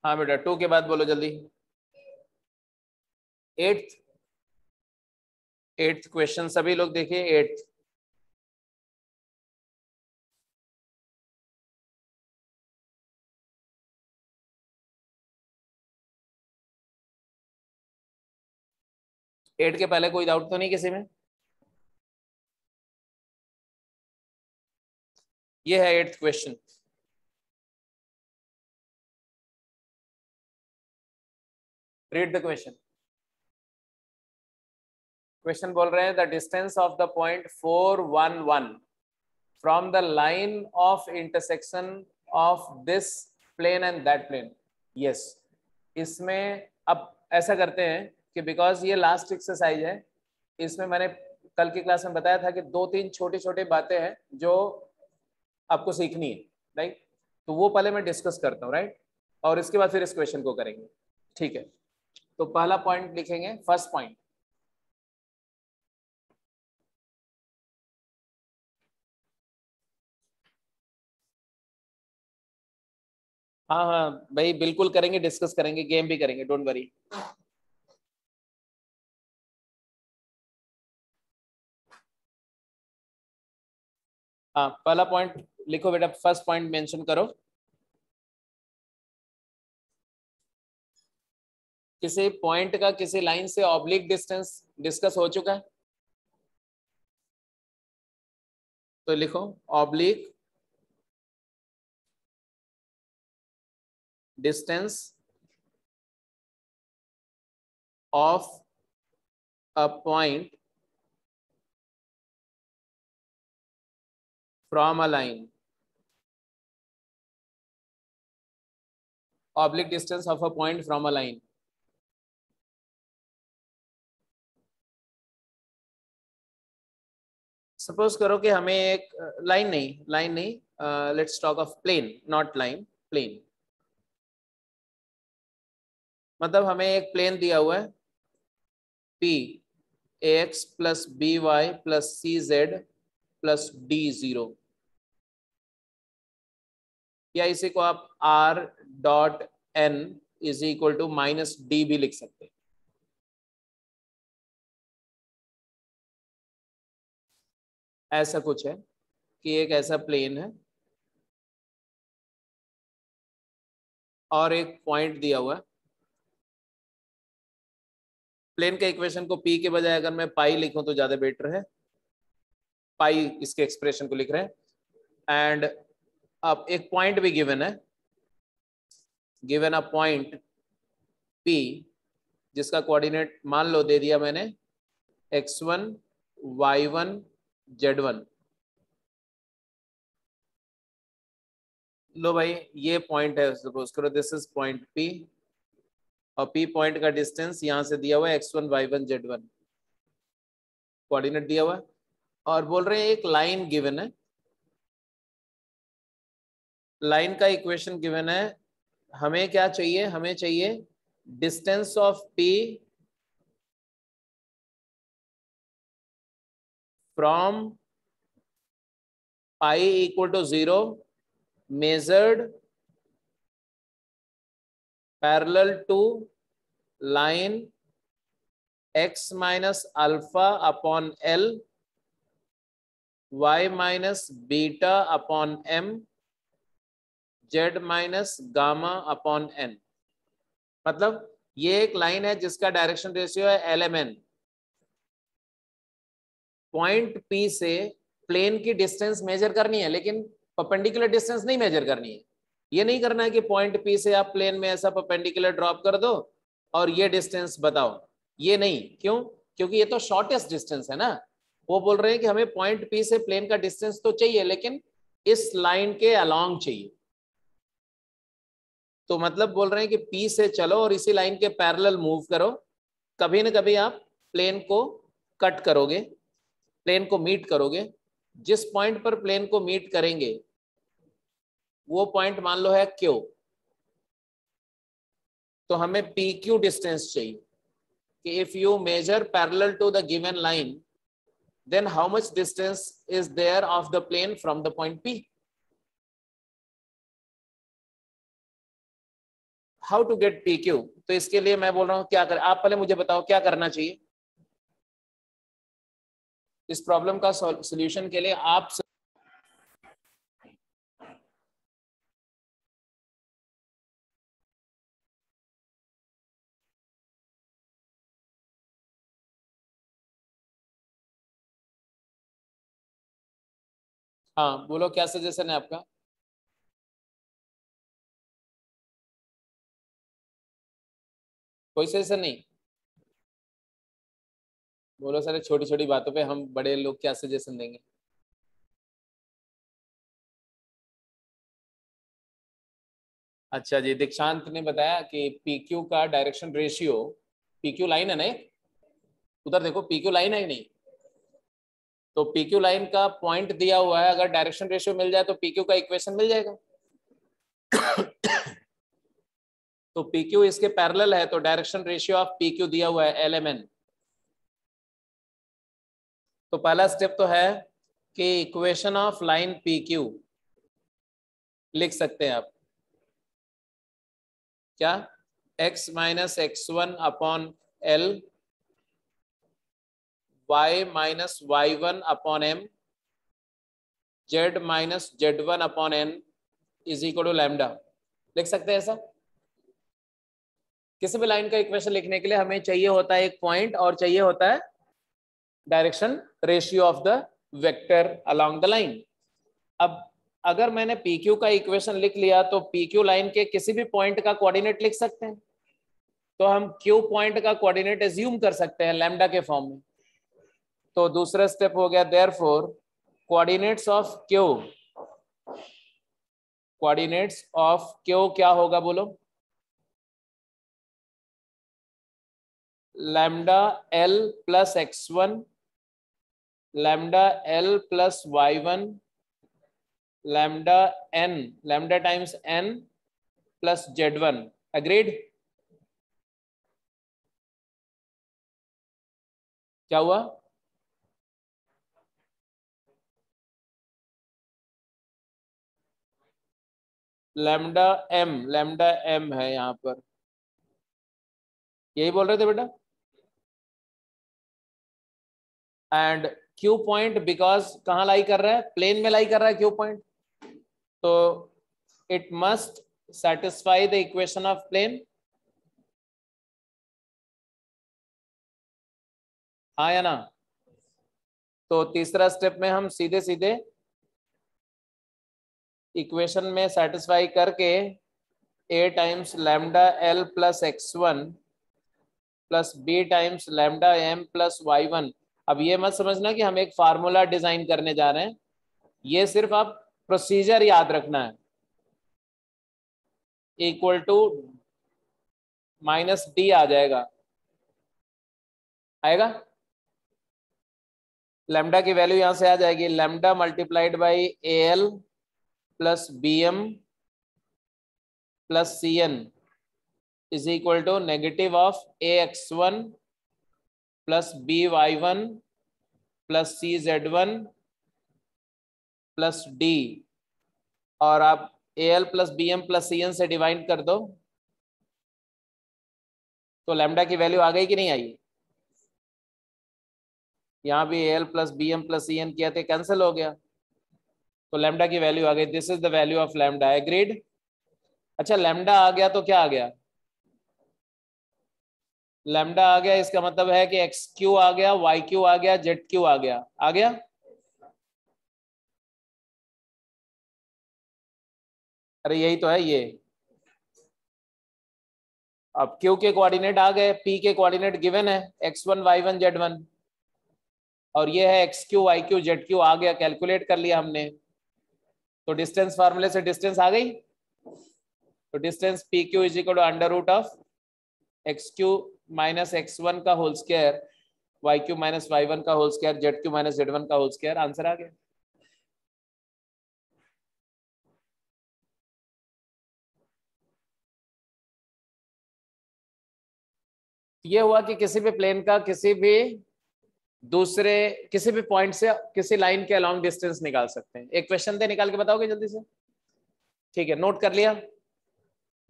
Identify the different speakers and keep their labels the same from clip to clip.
Speaker 1: हाँ बेटा 2 के बाद बोलो जल्दी। एट्थ क्वेश्चन सभी लोग देखिए। एट्थ के पहले कोई डाउट तो नहीं किसी में? ये है eighth question. Read the question. Question बोल रहे हैं the distance of the point 411 from the line of intersection of this plane and that plane. Yes, इसमें अब ऐसा करते हैं कि बिकॉज ये लास्ट एक्सरसाइज है, इसमें मैंने कल की क्लास में बताया था कि 2-3 छोटी छोटी बातें हैं जो आपको सीखनी है, राइट? तो वो पहले मैं डिस्कस करता हूँ, राइट, और इसके बाद फिर इस क्वेश्चन को करेंगे, ठीक है? तो पहला पॉइंट लिखेंगे, फर्स्ट पॉइंट। हाँ हाँ भाई बिल्कुल करेंगे, डिस्कस करेंगे, गेम भी करेंगे, डोंट वरी। हाँ पहला पॉइंट लिखो बेटा, फर्स्ट पॉइंट मेंशन करो। किसी पॉइंट का किसी लाइन से ऑब्लिक डिस्टेंस डिस्कस हो चुका है, तो लिखो oblique distance of a point from a line. Oblique distance of a point from a line. Suppose करो कि हमें एक लाइन नहीं, let's talk of plane, not line, plane. मतलब हमें एक प्लेन दिया हुआ है P ax plus B Y plus C Z plus D 0, या इसी को आप r dot n is equal to minus D भी लिख सकते हैं। ऐसा कुछ है कि एक ऐसा प्लेन है और एक पॉइंट दिया हुआ है। प्लेन के इक्वेशन को p के बजाय अगर मैं पाई लिखूं तो ज्यादा बेटर है, पाई इसके एक्सप्रेशन को लिख रहे हैं। एंड अब एक पॉइंट भी गिवन है, गिवन अ पॉइंट p जिसका कोऑर्डिनेट मान लो दे दिया मैंने x1 y1 z1। लो भाई ये पॉइंट है, सपोज करो दिस इज पॉइंट P, और P पॉइंट का डिस्टेंस यहां से दिया हुआ है x1 y1 z1, कोऑर्डिनेट दिया हुआ है, और बोल रहे हैं एक लाइन गिवन है। लाइन का इक्वेशन गिवन है, हमें क्या चाहिए? हमें चाहिए distance of P from pi equal to 0 measured parallel to line x minus alpha upon l y minus beta upon m z minus gamma upon n। मतलब ये एक लाइन है जिसका डायरेक्शन रेशियो है lmn। पॉइंट P से plane की distance measure करनी है, लेकिन परपेंडिकुलर डिस्टेंस नहीं मेजर करनी है। ये नहीं करना है कि पॉइंट P से आप प्लेन में ऐसा परपेंडिकुलर ड्रॉप कर दो और ये डिस्टेंस बताओ, ये नहीं। क्यों? क्योंकि ये तो शॉर्टेस्ट डिस्टेंस है ना। वो बोल रहे हैं कि हमें पॉइंट P से प्लेन का डिस्टेंस तो चाहिए, लेकिन इस लाइन के अलोंग चाहिए। तो मतलब बोल रहे हैं कि P से चलो और इसी लाइन के पैरेलल मूव करो, कभी ना कभी आप प्लेन को कट करोगे, प्लेन को मीट करोगे। जिस पॉइंट पर प्लेन को मीट करेंगे वो पॉइंट मान लो है Q, तो हमें PQ डिस्टेंस चाहिए कि if you measure parallel to the given line then how much distance is there of the plane from the point P? How to get P Q, तो इसके लिए मैं बोल रहा हूँ क्या करें, आप पहले मुझे बताओ क्या करना चाहिए इस प्रॉब्लम का सॉल्यूशन के लिए। आप हाँ बोलो क्या सजेशन है आपका। कोई सजेशन नहीं, बोलो सारे, छोटी छोटी बातों पे हम बड़े लोग क्या सजेशन देंगे। अच्छा जी, दीक्षांत ने बताया कि पीक्यू का डायरेक्शन रेशियो, पीक्यू लाइन है नहीं, उधर देखो पीक्यू लाइन है ही नहीं, तो पीक्यू लाइन का पॉइंट दिया हुआ है, अगर डायरेक्शन रेशियो मिल जाए तो पीक्यू का इक्वेशन मिल जाएगा। तो पीक्यू इसके पैरेलल है, तो डायरेक्शन रेशियो ऑफ पीक्यू दिया हुआ है LMN। तो पहला स्टेप तो है कि इक्वेशन ऑफ लाइन PQ लिख सकते हैं आप, क्या, x minus x1 upon L, y minus y1 upon M, z minus z1 upon N is equal to lambda. लिख सकते हैं ऐसा। किसी भी लाइन का इक्वेशन लिखने के लिए हमें चाहिए होता है एक पॉइंट और चाहिए होता है direction ratio of the vector along the line. अब अगर मैंने PQ का इक्वेशन लिख लिया तो PQ लाइन के किसी भी पॉइंट का कोऑर्डिनेट लिख सकते हैं, तो हम Q पॉइंट का कोऑर्डिनेट एज्यूम कर सकते हैं लैम्डा के फॉर्म में। तो दूसरा स्टेप हो गया, therefore coordinates of Q, coordinates of Q क्या होगा बोलो, lambda L plus x1, lambda L plus y1, lambda n, lambda times n plus z1। Agreed? क्या हुआ? लैम्डा m है यहाँ पर, यही बोल रहे थे बेटा। एंड Q पॉइंट बिकॉज कहाँ लाई कर रहा है, प्लेन में लाई कर रहा है Q पॉइंट, तो it must satisfy the equation of plane. हाँ या ना? तो तीसरा स्टेप में हम सीधे सीधे इक्वेशन में सेटिस्फाई करके a times lambda L plus x1 plus b times lambda m plus y1। अब ये मत समझना कि हम एक फार्मूला डिजाइन करने जा रहे हैं, ये सिर्फ आप प्रोसीजर याद रखना है। इक्वल टू माइनस डी आ जाएगा, आएगा, लैम्डा की वैल्यू यहां से आ जाएगी, lambda multiplied by AL plus BM plus CN is equal to negative of AX1 plus BY1 plus CZ1 plus D, और आप AL plus BM plus CN से डिवाइड कर दो, तो लैम्डा की वैल्यू आ गई कि नहीं आई? यहाँ भी AL plus BM plus CN किया थे, कैंसिल हो गया, तो लैम्डा की वैल्यू आ गई। This is the value of lambda. Agreed? अच्छा, लैम्डा आ गया तो क्या आ गया, लैम्डा आ गया, इसका मतलब है कि XQ आ गया, YQ आ गया, ZQ आ गया, आ गया। अरे यही तो है ये, अब Q के कोऑर्डिनेट आ गए, P के कोऑर्डिनेट गिवन है X1 Y1 Z1, और ये है XQ YQ ZQ आ गया, कैलकुलेट कर लिया हमने, तो डिस्टेंस फार्मूले से डिस्टेंस आ गई, तो distance PQ is equal to under root of XQ minus X1 का whole square, YQ minus Y1 का whole square, ZQ minus Z1 का होल स्क्वायर। आंसर आ गया। ये हुआ कि किसी भी प्लेन का किसी भी दूसरे किसी भी पॉइंट से किसी लाइन के अलोंग डिस्टेंस निकाल सकते हैं। एक क्वेश्चन दे, निकाल के बताओगे जल्दी से? ठीक है, नोट कर लिया?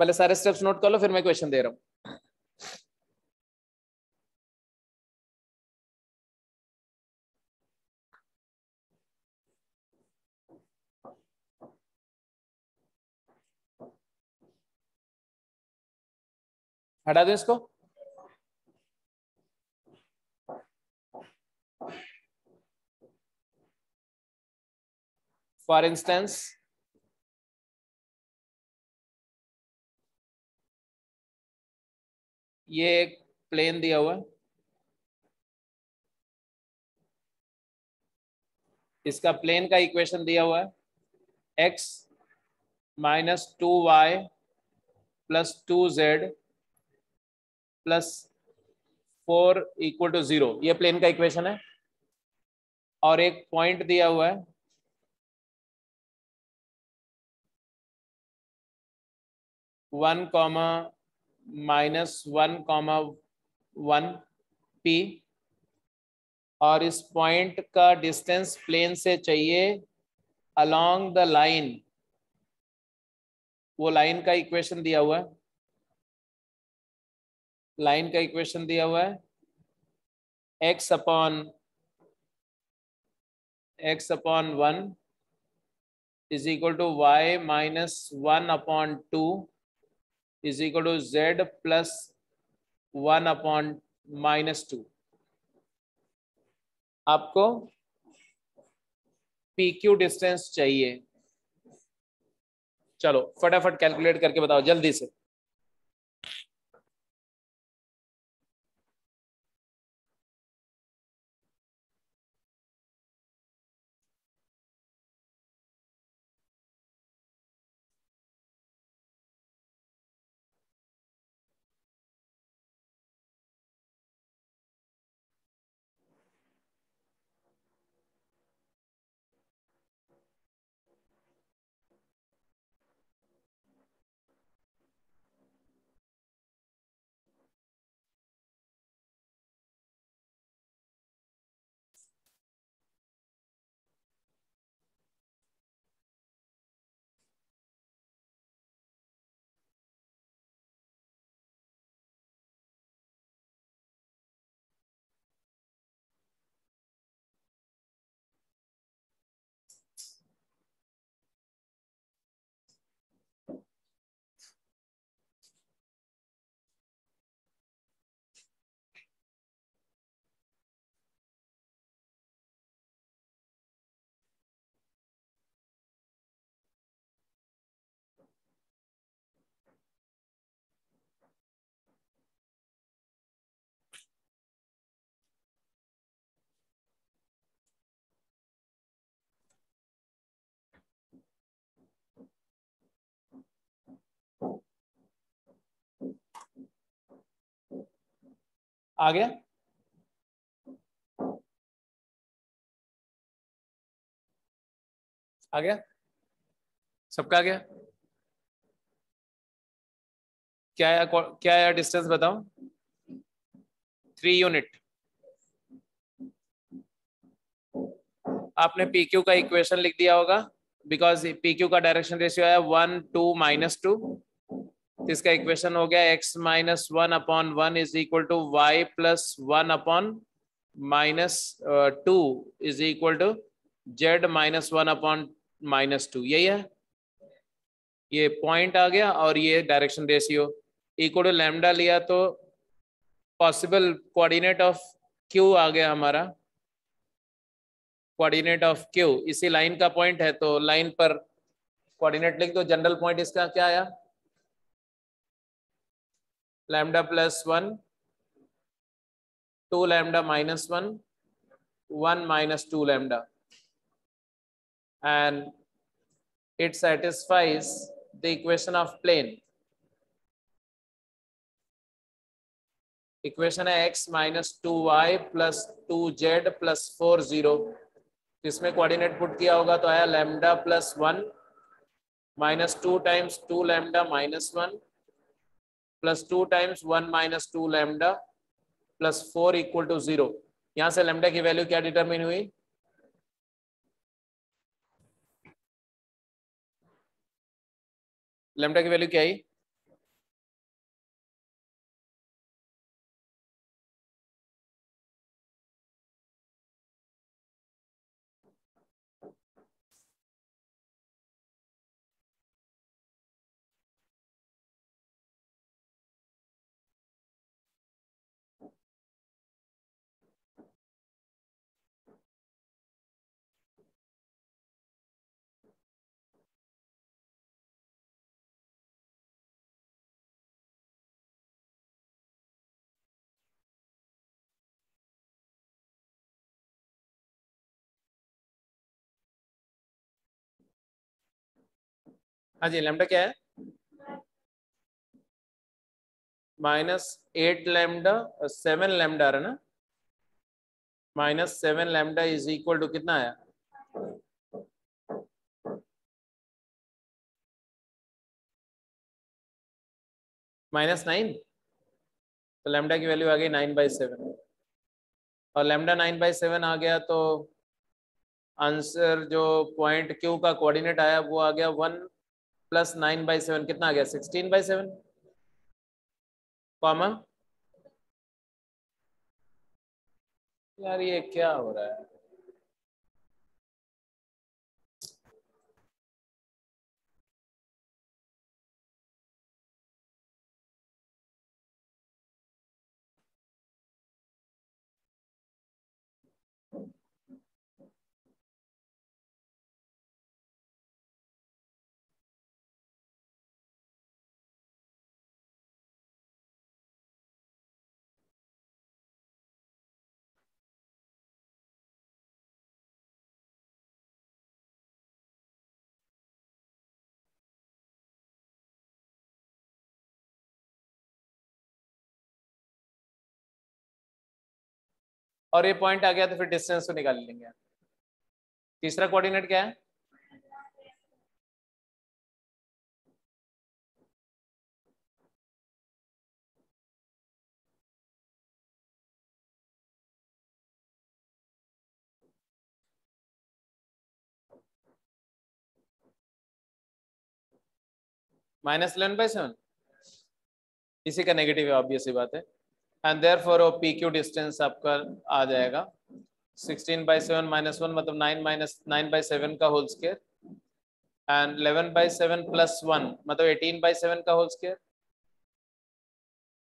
Speaker 1: पहले सारे स्टेप्स नोट कर लो, फिर मैं क्वेश्चन दे रहा हूं। हटा दो इसको। फॉर इंस्टेंस ये एक प्लेन दिया हुआ है, इसका प्लेन का इक्वेशन दिया हुआ है x minus 2y plus 2z plus 4 equal to 0, ये प्लेन का इक्वेशन है। और एक पॉइंट दिया हुआ है 1, -1, 1 p, और इस पॉइंट का डिस्टेंस प्लेन से चाहिए अलोंग द लाइन, वो लाइन का इक्वेशन दिया हुआ है। लाइन का इक्वेशन दिया हुआ है x upon 1 is equal to y minus 1/2 is equal to z plus 1/-2। आपको PQ डिस्टेंस चाहिए। चलो फटाफट कैलकुलेट करके बताओ जल्दी से। आ गया? आ गया? सबका आ गया? क्या है डिस्टेंस बताओ? 3 यूनिट। आपने PQ का इक्वेशन लिख दिया होगा, बिकॉज PQ का डायरेक्शन रेशियो है 1, 2, -2। तो इसका इक्वेशन हो गया x minus 1/1 is equal to y plus 1/-2 is equal to z minus 1/-2। यही है, ये पॉइंट आ गया और ये direction ratio equal to lambda लिया तो पॉसिबल कोऑर्डिनेट ऑफ Q आ गया हमारा। कोऑर्डिनेट ऑफ Q इसी लाइन का पॉइंट है, तो लाइन पर कोऑर्डिनेट लिख दो। जनरल पॉइंट इसका क्या आया? Lambda plus 1, 2 lambda minus 1, 1 -2 lambda, and it satisfies the equation of plane. Equation है x minus 2y plus 2z plus 4 0। इसमें कोऑर्डिनेट पुट किया होगा तो आया lambda plus 1 -2 times 2 lambda minus 1 plus 2 times 1 -2 lambda plus 4 equal to 0। यहां से lambda की value क्या डिटरमिन हुई? लैम्डा की वैल्यू क्या आई? हाँ जी, लैम्डा क्या है? -8 लैम्डा, 7 लैम्डा है ना, -7 लैम्डा इज इक्वल टू कितना आया? -9। तो लैम्डा की वैल्यू आ गई 9/7, और लैम्डा 9/7 आ गया तो आंसर जो पॉइंट क्यू का कोऑर्डिनेट आया वो आ गया 1 + 9/7, कितना आ गया? 16/7, कॉमा। यार ये क्या हो रहा है? और ये पॉइंट आ गया तो फिर डिस्टेंस तो निकाल लेंगे। तीसरा कोऑर्डिनेट क्या है? -11/7, इसी का नेगेटिव है, ऑब्वियस सी बात है। एंड देयरफॉर वो पी क्यू डिस्टेंस आपका आ जाएगा 16/7 -1 मतलब 9/7 का होल स्क्वायर, एंड 11/7 + 1 मतलब 18/7 का होल स्क्वायर,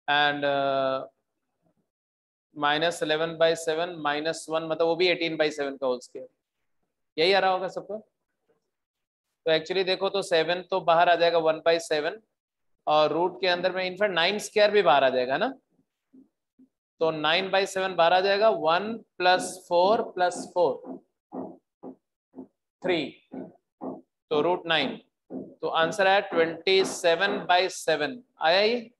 Speaker 1: एंड -11/7 -1 मतलब वो भी 18/7 का होल स्क्वायर। यही आ रहा होगा सबको। तो एक्चुअली देखो तो 7 तो बाहर आ जाएगा 1/7, और रूट के अंदर में इनफैक्ट 9 स्क्वायर भी बाहर आ जाएगा ना, तो 9/7 बाहर आ जाएगा, 1 + 4 + 4 3, तो √9। तो आंसर आया 27/7। आया ये?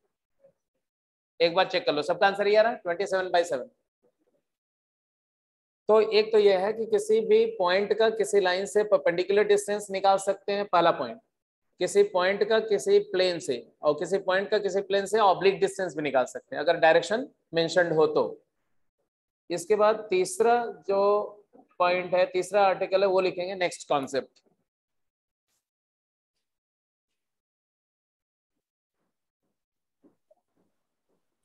Speaker 1: एक बार चेक कर लो, सबका आंसर ये आ रहा है 27/7। तो एक तो यह है कि किसी भी पॉइंट का किसी लाइन से परपेंडिकुलर डिस्टेंस निकाल सकते हैं, पहला पॉइंट। किसी पॉइंट का किसी प्लेन से, और किसी पॉइंट का किसी प्लेन से ऑब्लिक डिस्टेंस भी निकाल सकते हैं अगर डायरेक्शन मेंशन्ड हो तो। इसके बाद तीसरा जो पॉइंट है, तीसरा आर्टिकल है, वो लिखेंगे नेक्स्ट कॉन्सेप्ट।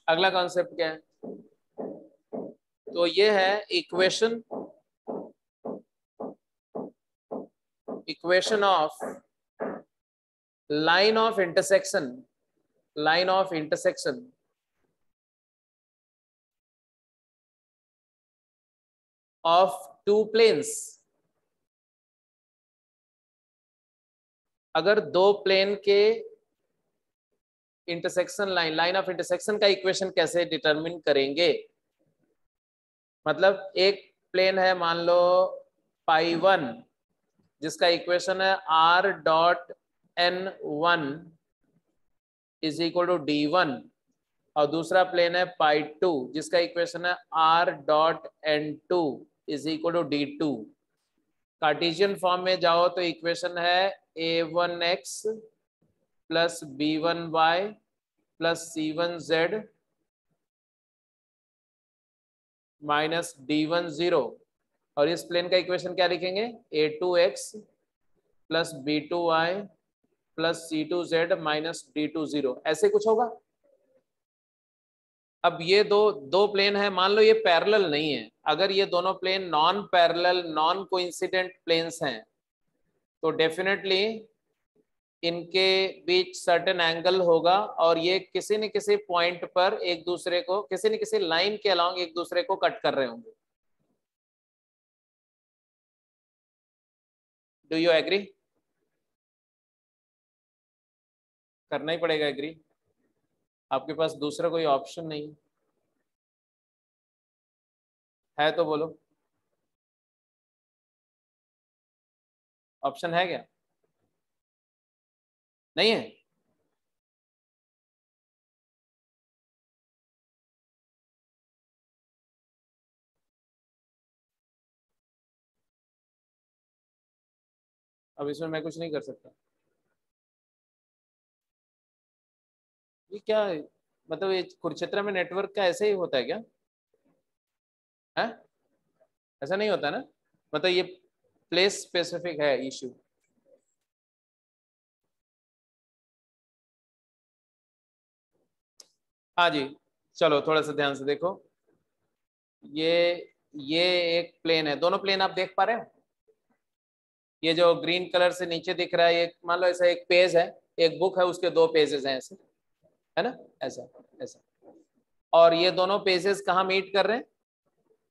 Speaker 1: अगला कॉन्सेप्ट क्या है? तो ये है equation of line of intersection, line of intersection of two planes. अगर दो प्लेन के intersection line, line of intersection का इक्वेशन कैसे डिटरमिन करेंगे? मतलब एक प्लेन है मान लो π1, जिसका इक्वेशन है r.n1 = d1, और दूसरा प्लेन है π2 जिसका इक्वेशन है r.n2 = d2। कार्टेशियन फॉर्म में जाओ तो इक्वेशन है a1x + b1y + c1z -d10, और इस प्लेन का इक्वेशन क्या लिखेंगे? a2x + b2y + c2z -d20, ऐसे कुछ होगा। अब ये दो दो प्लेन है, मान लो ये पैरेलल नहीं है, अगर ये दोनों plane non parallel non coincident planes हैं तो डेफिनेटली इनके बीच सर्टेन एंगल होगा, और ये किसी न किसी पॉइंट पर एक दूसरे को, किसी न किसी लाइन के अलोंग एक दूसरे को कट कर रहे होंगे। Do you agree? करना ही पड़ेगा एग्री, आपके पास दूसरा कोई ऑप्शन नहीं है तो बोलो, ऑप्शन है क्या? नहीं है? अब इसमें मैं कुछ नहीं कर सकता। ये क्या है? मतलब ये कुरुक्षेत्र में नेटवर्क का ऐसे ही होता है क्या? है? ऐसा नहीं होता ना? मतलब ये प्लेस स्पेसिफिक है इशू। हाँ जी, चलो थोड़ा सा ध्यान से देखो। ये ये एक प्लेन है, दोनों प्लेन आप देख पा रहे हो? ये जो ग्रीन कलर से नीचे दिख रहा है, एक मान लो ऐसा एक पेज है, एक बुक है, उसके दो पेजेस हैं ऐसे, है ना? ऐसा ऐसा। और ये दोनों पेजेस कहाँ मीट कर रहे हैं?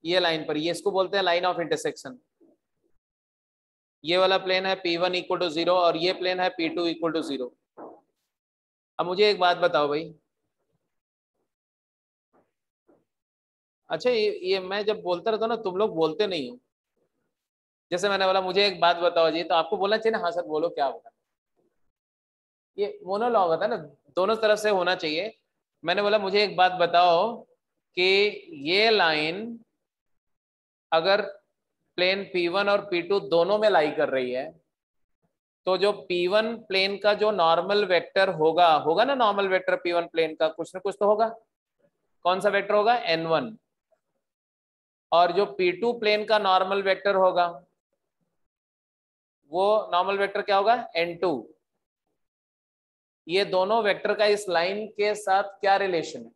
Speaker 1: ये लाइन पर, ये इसको बोलते हैं लाइन ऑफ इंटरसेक्शन। ये वाला प्लेन है P1 इक्वल टू 0 और ये प्लेन है P2 इक्वल टू 0। अब मुझे एक बात बताओ भाई, अच्छा ये मैं जब बोलता रहता हूँ ना, तुम लोग बोलते नहीं हो। जैसे मैंने बोला मुझे एक बात बताओ जी, तो आपको बोलना चाहिए ना हाँ सर बोलो क्या होगा। ये मोनोलॉग होता है ना, दोनों तरफ से होना चाहिए। मैंने बोला मुझे एक बात बताओ कि ये लाइन अगर प्लेन P1 और P2 दोनों में लाई कर रही है, तो जो P1 प्लेन का जो नॉर्मल वेक्टर होगा, होगा ना नॉर्मल वेक्टर P1 प्लेन का, कुछ ना कुछ तो होगा। कौन सा वेक्टर होगा? N1। और जो P2 प्लेन का नॉर्मल वेक्टर होगा, वो नॉर्मल वेक्टर क्या होगा? N2। ये दोनों वेक्टर का इस लाइन के साथ क्या रिलेशन है?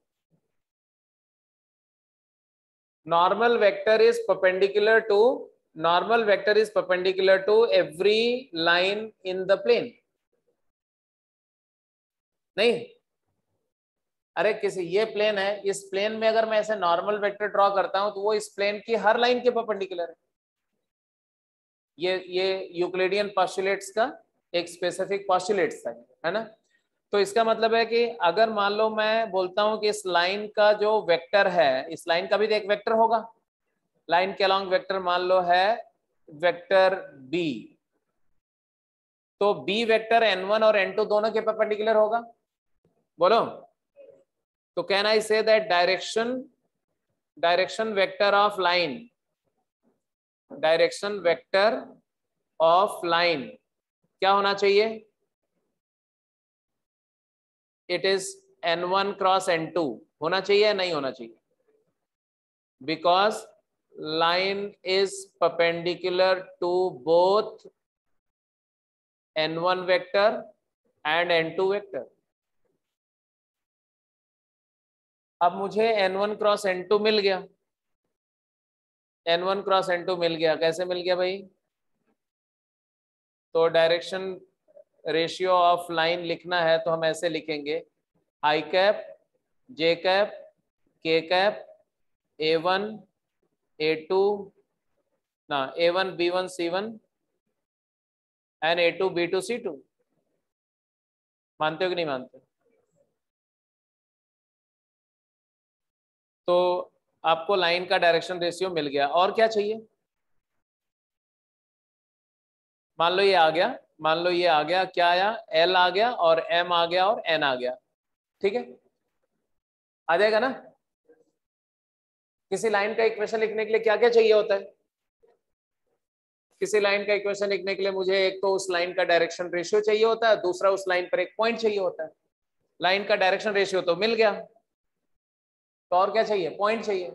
Speaker 1: normal vector is perpendicular to normal vector is perpendicular to every line in the plane। नहीं, अरे किसी ये प्लेन है, इस प्लेन में अगर मैं ऐसे नॉर्मल वेक्टर ड्रॉ करता हूं तो वो इस प्लेन की हर लाइन के परपेंडिकुलर है। ये यूक्लिडियन पॉस्टुलेट्स का एक स्पेसिफिक पॉस्टुलेट्स था, है ना? तो इसका मतलब है कि अगर मान लो मैं बोलता हूं कि इस लाइन का जो वेक्टर है, इस लाइन का भी तो एक वेक्टर होगा। लाइन के अलॉन्ग वेक्टर मान लो है वेक्टर बी, तो बी वेक्टर N1 और N2 दोनों के परपेंडिकुलर होगा। बोलो, तो can I say that direction vector of line, direction vector of line क्या होना चाहिए? It is N1 cross N2 होना चाहिए या नहीं होना चाहिए? Because line is perpendicular to both N1 vector and N2 vector। अब मुझे N1 क्रॉस N2 मिल गया, N1 क्रॉस N2 मिल गया, कैसे मिल गया भाई? तो डायरेक्शन रेशियो ऑफ लाइन लिखना है तो हम ऐसे लिखेंगे, आई कैप जे कैप के कैप A1 A2 ना A1 B1 C1 and A2 B2 C2। मानते हो कि नहीं मानते? तो आपको लाइन का डायरेक्शन रेशियो मिल गया, और क्या चाहिए? मान लो ये आ गया, मान लो ये आ गया, क्या आया? L आ गया और M आ गया और N आ गया, ठीक है? आ जाएगा ना? किसी लाइन का इक्वेशन लिखने के लिए क्या क्या चाहिए होता है? किसी लाइन का इक्वेशन लिखने के लिए मुझे एक तो उस लाइन का डायरेक्शन रेशियो चाहिए होता है, दूसरा उस लाइन पर एक पॉइंट चाहिए होता है। लाइन का डायरेक्शन रेशियो तो मिल गया, तो और क्या चाहिए? पॉइंट चाहिए।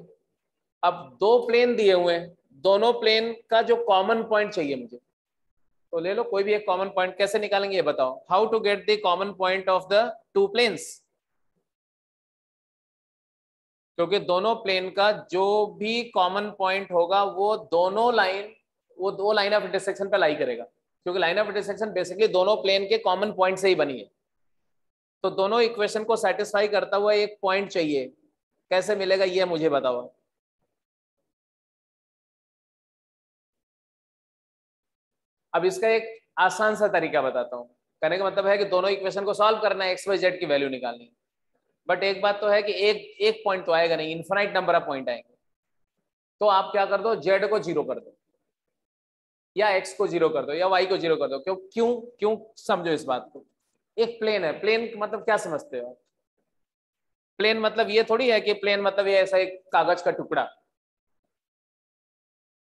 Speaker 1: अब दो प्लेन दिए हुए हैं, दोनों प्लेन का जो कॉमन पॉइंट चाहिए मुझे, तो ले लो कोई भी एक कॉमन पॉइंट। कैसे निकालेंगे ये बताओ? How to get the common point of the two planes? क्योंकि दोनों प्लेन का जो भी कॉमन पॉइंट होगा वो दो लाइन ऑफ इंटरसेक्शन पे लाई करेगा, क्योंकि लाइन ऑफ इंटरसेक्शन बेसिकली दोनों प्लेन के कॉमन पॉइंट से ही बनी है। तो दोनों इक्वेशन को सेटिस्फाई करता हुआ एक पॉइंट चाहिए, कैसे मिलेगा ये मुझे बताओ। अब इसका एक आसान सा तरीका बताता हूँ। कहने का मतलब है कि दोनों इक्वेशन को सॉल्व करना है, एक्स वाई जेड की वैल्यू निकालनी है। बट एक बात तो है कि एक एक पॉइंट तो आएगा नहीं, इन्फिनाइट नंबर ऑफ पॉइंट आएंगे। तो आप क्या कर दो, जेड को जीरो कर दो, या एक्स को जीरो कर दो, या वाई को जीरो कर दो। क्यों क्यों क्यों? समझो इस बात को। एक प्लेन है, प्लेन मतलब क्या समझते हो? प्लेन मतलब ये थोड़ी है कि प्लेन मतलब ये ऐसा एक कागज का टुकड़ा,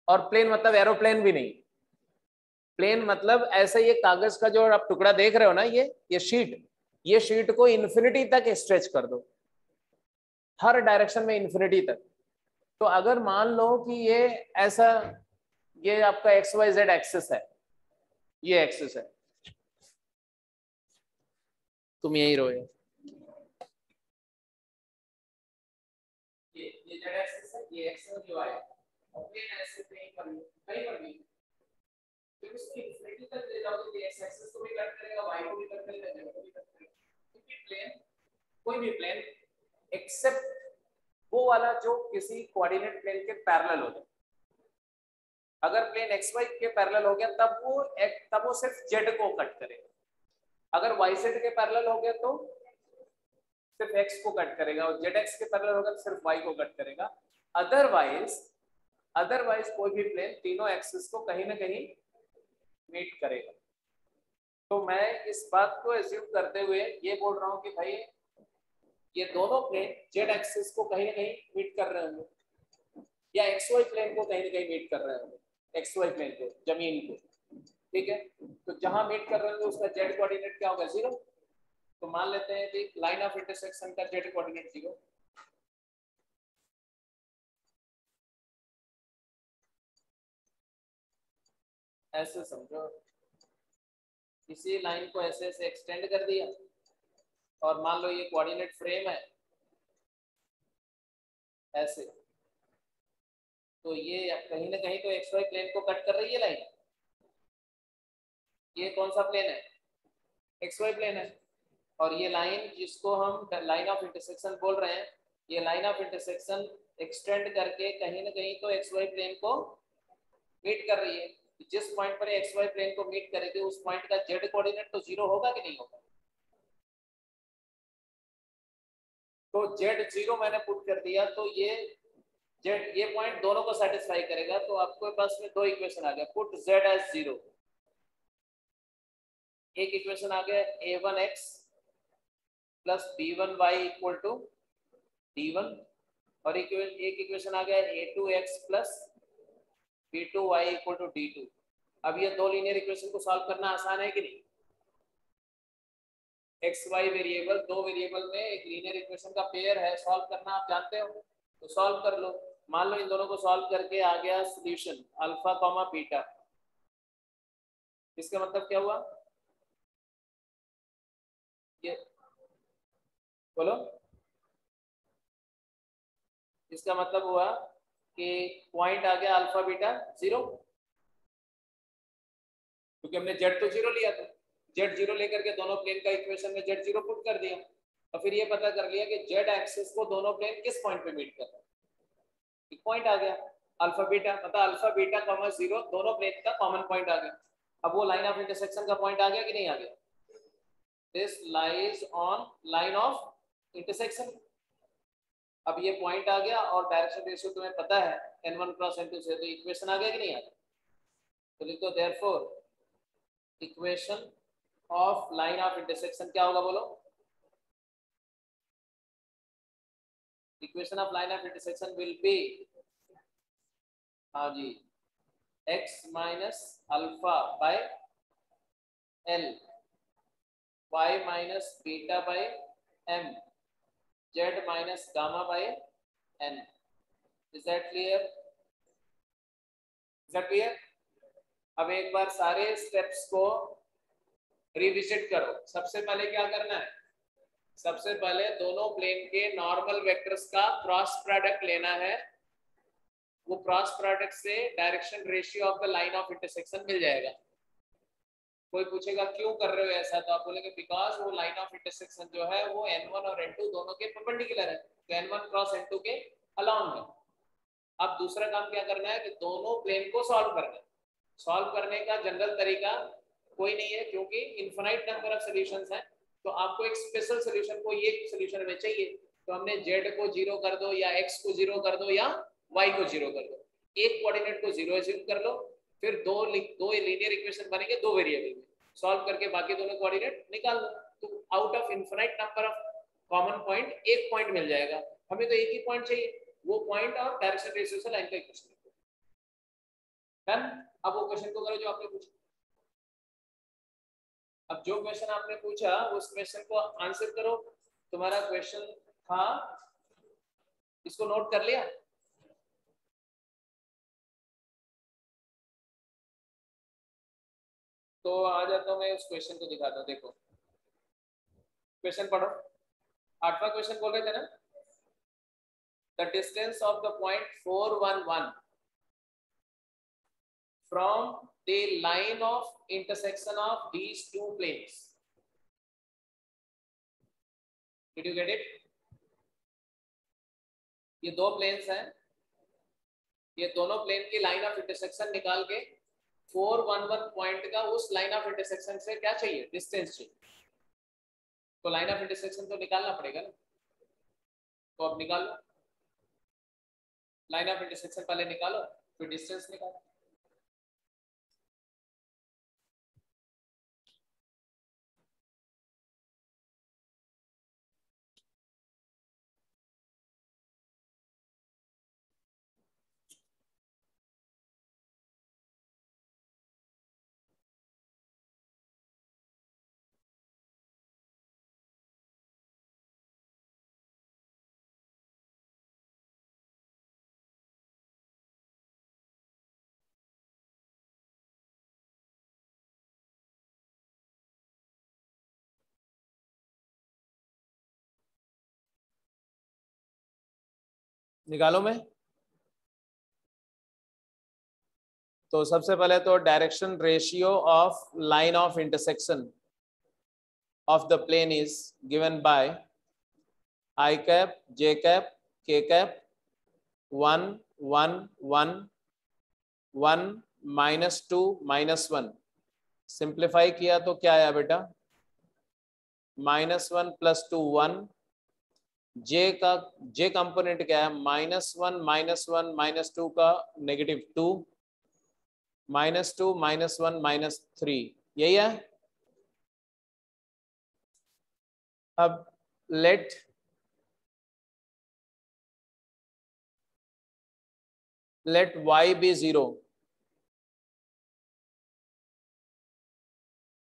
Speaker 1: और प्लेन मतलब एरोप्लेन भी नहीं। प्लेन मतलब ऐसा ये कागज का जो आप टुकड़ा देख रहे हो ना, ये शीट को इन्फिनिटी तक स्ट्रेच कर दो, हर डायरेक्शन में इन्फिनिटी तक। तो अगर मान लो कि ये ऐसा, ये आपका एक्स वाई जेड एक्सिस है, ये एक्सिस है, तुम यही रहो, ये जेड एक्सिस है, ये एक्स और ये वाई, और प्लेन ऐसे कहीं पर भी फिर उसकी इन्फिनिटी तक ले जाओगे तो एक्स एक्सिस को भी कट करेगा, वाई को भी कट करेगा, जेड को भी कट करेगा। क्योंकि प्लेन, कोई भी प्लेन एक्सेप्ट वो वाला जो किसी कोऑर्डिनेट प्लेन के पैरेलल हो जाए, अगर प्लेन एक्स वाई के पैरेलल हो गया तब वो सिर्फ जेड को कट करेगा। अगर वाई जेड के पैरेलल हो गया तो सिर्फ एक्स को कट करेगा, और जेड एक्स के पैरेलल होगा तो सिर्फ वाई को कट करेगा। अदरवाइज कोई भी प्लेन तीनों एक्सिस को कहीं ना कहीं मीट करेगा। तो मैं इस बात को एज्यूम करते हुए ये बोल रहा हूं कि भाई ये दोनों प्लेन जेड एक्सिस को कहीं ना कहीं मीट कर रहे होंगे, या एक्स वाई प्लेन को कहीं ना कहीं मीट कर रहे होंगे, एक्स वाई प्लेन को, जमीन को, ठीक है। तो जहां मीट कर रहे होंगे उसका जेड कोऑर्डिनेट क्या होगा? 0। तो मान लेते हैं कि लाइन ऑफ इंटरसेक्शन का जेड कोऑर्डिनेट 0। ऐसे समझो, किसी लाइन को ऐसे ऐसे एक्सटेंड कर दिया, और मान लो ये कोऑर्डिनेट फ्रेम है ऐसे, तो ये कहीं ना कहीं तो एक्स वाई प्लेन को कट कर रही है लाइन। ये कौन सा प्लेन है? एक्स वाई प्लेन है। और ये लाइन जिसको हम लाइन ऑफ इंटरसेक्शन बोल रहे हैं, ये लाइन ऑफ इंटरसेक्शन एक्सटेंड करके कहीं ना कहीं तो एक्स वाई प्लेन को मीट कर रही है। जिस पॉइंट पर एक्स वाई प्लेन को मीट करेगी उस पॉइंट का जेड कोऑर्डिनेट तो 0 होगा कि नहीं होगा? तो जेड 0 मैंने पुट कर दिया, तो ये पॉइंट दोनों को सेटिस्फाई करेगा। तो आपके पास में दो इक्वेशन आ गया, पुट जेड एज 0। एक इक्वेशन आ गया a1x plus b1y equal to d1, और एक इक्वेशन आ गया a2x plus b2y equal to d2। अब ये दो लीनियर इक्वेशन को सॉल्व करना आसान है कि नहीं? एक्स वाई वेरिएबल, दो वेरिएबल में एक लीनियर इक्वेशन का पेयर है, सॉल्व करना आप जानते हो, तो सॉल्व कर लो। मान लो इन दोनों को सॉल्व करके आ गया सॉल्यूशन अल्फा कॉमा बीटा। इसका मतलब क्या हुआ? ये बोलो। इसका मतलब हुआ कि पॉइंट आ गया अल्फा बीटा 0, क्योंकि हमने जेड तो 0 लिया था। जेड 0 लेकर के दोनों प्लेन का इक्वेशन में जेड 0 पुट कर दिया, और फिर ये पता कर लिया कि जेड एक्सिस को दोनों प्लेन किस पॉइंट पे मीट कर रहे हैं। एक पॉइंट आ गया अल्फा बीटा, मतलब अल्फा बीटा कॉमा 0 दोनों प्लेन का कॉमन पॉइंट आ गया। अब वो लाइन ऑफ इंटरसेक्शन का पॉइंट आ गया कि नहीं आ गया? This lies on line of intersection. अब ये पॉइंट आ गया और डायरेक्शन रेशियो तुम्हें पता है n1 क्रॉस n2 से, तो इक्वेशन आ गया कि नहीं आ गया? तो लिखो therefore equation of line of intersection क्या होगा बोलो? Equation of line of intersection will be, हाँ जी, x minus alpha by l, y minus beta by m, z minus gamma by n। Is that clear? Is that clear? अब एक बार सारे steps को revisit करो। सबसे पहले क्या करना है? सबसे पहले दोनों प्लेन के नॉर्मल वेक्टर्स का क्रॉस प्रोडक्ट लेना है। वो क्रॉस प्रोडक्ट से direction ratio of the line of intersection मिल जाएगा। कोई पूछेगा क्यों कर रहे हो ऐसा, तो आप बोलेंगे बिकॉज वो लाइन ऑफ इंटरसेक्शन जो है वो n1 और n2 दोनों के परपेंडिकुलर है, तो n1 क्रॉस n2 के अलाउंग है। अब दूसरा काम क्या करना है कि दोनों प्लेन को सॉल्व करना है। सॉल्व करने का जनरल तरीका कोई नहीं है, क्योंकि इनफाइनाइट नंबर ऑफ सॉल्यूशंस हैं, तो आपको एक स्पेशल सॉल्यूशन को ये सॉल्यूशन में चाहिए, तो हमने z को 0 कर दो, या x को 0 कर दो, या y को 0 कर दो। एक कोऑर्डिनेट को 0 एज्यूम कर लो, फिर दो लीनियर इक्वेशन बनेंगे दो वेरिएबल में, सॉल्व करके बाकी दोनों कोऑर्डिनेट निकाल लो। तो out of infinite number of common point एक पॉइंट मिल जाएगा, हमें तो एक ही पॉइंट चाहिए, वो पॉइंट और डायरेक्शन रेशियो से लाइन का इक्वेशन। डन। अब वो क्वेश्चन को करो जो आपने पूछा। अब जो क्वेश्चन आपने पूछा उस क्वेश्चन को आंसर करो। तुम्हारा क्वेश्चन था, इसको नोट कर लिया? तो आ जाता हूं, मैं उस क्वेश्चन को दिखाता हूं। देखो क्वेश्चन पढ़ो। 8वां क्वेश्चन बोल रहे थे ना, the distance of the point 411 from the line of intersection of these two planes. Did you get it? ये दो प्लेन्स हैं, ये दोनों प्लेन की लाइन ऑफ इंटरसेक्शन निकाल के 411 पॉइंट का उस लाइन ऑफ इंटरसेक्शन से क्या चाहिए, डिस्टेंस चाहिए। तो लाइन ऑफ इंटरसेक्शन तो निकालना पड़ेगा ना, तो अब निकालो। लाइन ऑफ इंटरसेक्शन पहले निकालो, फिर डिस्टेंस निकालो। निकालो मैं। तो सबसे पहले तो direction ratio of line of intersection of the plane is given by I cap, J cap, K cap, 1, 1, 1, 1, -2, -1। Simplify किया तो क्या आया बेटा, -1 + 2 1। J का J कंपोनेंट क्या है, -1 -1 -2 का -2, -2 -1 -3, यही है। अब लेट y be 0।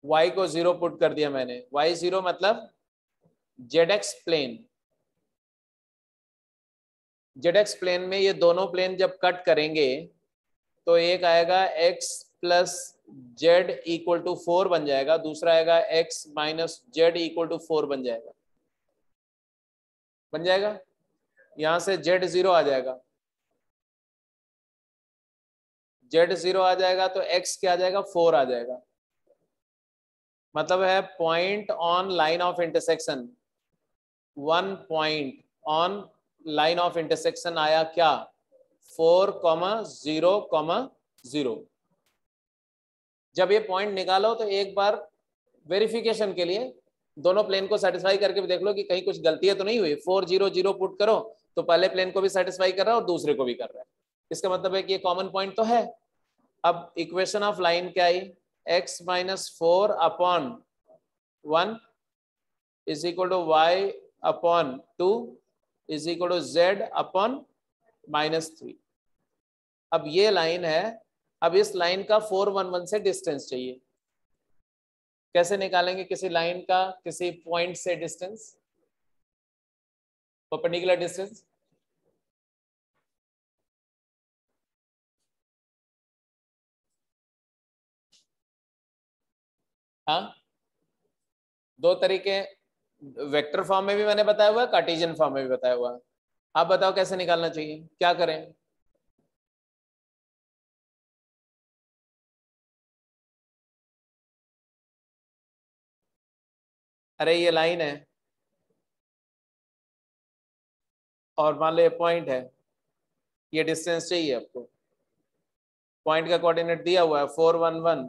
Speaker 1: y को 0 पुट कर दिया मैंने। y 0 मतलब ZX प्लेन। ZX प्लेन में ये दोनों प्लेन जब कट करेंगे तो एक आएगा x + z = 4 बन जाएगा, दूसरा आएगा x - z = 4 बन जाएगा। बन जाएगा, यहां से z 0 आ जाएगा, z 0 आ जाएगा तो x क्या आ जाएगा, 4 आ जाएगा। मतलब है point on line of intersection, 1 point on line of intersection आया क्या, 4, 0, 0। जब ये पॉइंट निकालो तो एक बार वेरिफिकेशन के लिए दोनों प्लेन को सेटिस्फाई करके भी देख लो कि कहीं कुछ गलती है तो नहीं हुई। 4, 0, 0 पुट करो तो पहले प्लेन को भी सेटिस्फाई कर रहा है और दूसरे को भी कर रहा है, इसका मतलब है कि ये कॉमन पॉइंट तो है। अब इक्वेशन ऑफ लाइन क्या आई, x - 4 / 1 = y / 2 = z / -3। अब ये लाइन है, अब इस लाइन का 411 से डिस्टेंस चाहिए। कैसे निकालेंगे किसी लाइन का किसी पॉइंट से डिस्टेंस, परपेंडिकुलर डिस्टेंस? हाँ, दो तरीके, वेक्टर फॉर्म में भी मैंने बताया हुआ है, कार्टेशियन फॉर्म में भी बताया हुआ है। आप बताओ कैसे निकालना चाहिए, क्या करें? अरे ये लाइन है और मान लो ये पॉइंट है, ये डिस्टेंस चाहिए आपको। पॉइंट का कोऑर्डिनेट दिया हुआ है 411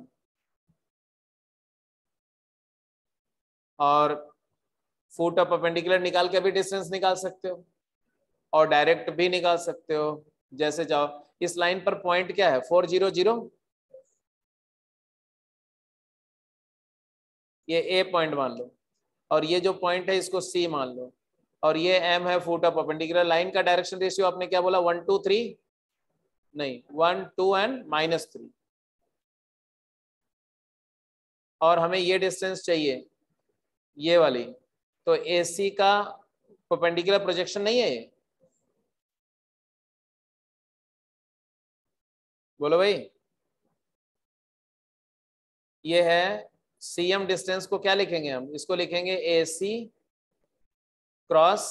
Speaker 1: और फुट ऑफ परपेंडिकुलर निकाल के भी डिस्टेंस निकाल सकते हो और डायरेक्ट भी निकाल सकते हो, जैसे चाहो। इस लाइन पर पॉइंट क्या है, 4, 0, 0। ये ए पॉइंट मान लो, और ये जो पॉइंट है इसको C मान लो, और ये M है फुट ऑफ परपेंडिकुलर लाइन का डायरेक्शन रेशियो आपने क्या बोला 1 2 3, नहीं 1 2 एंड -3, और हमें ये डिस्टेंस चाहिए ये वाली, तो AC का परपेंडिकुलर प्रोजेक्शन नहीं है ये, बोलो भाई। ये है CM डिस्टेंस को क्या लिखेंगे हम, इसको लिखेंगे AC क्रॉस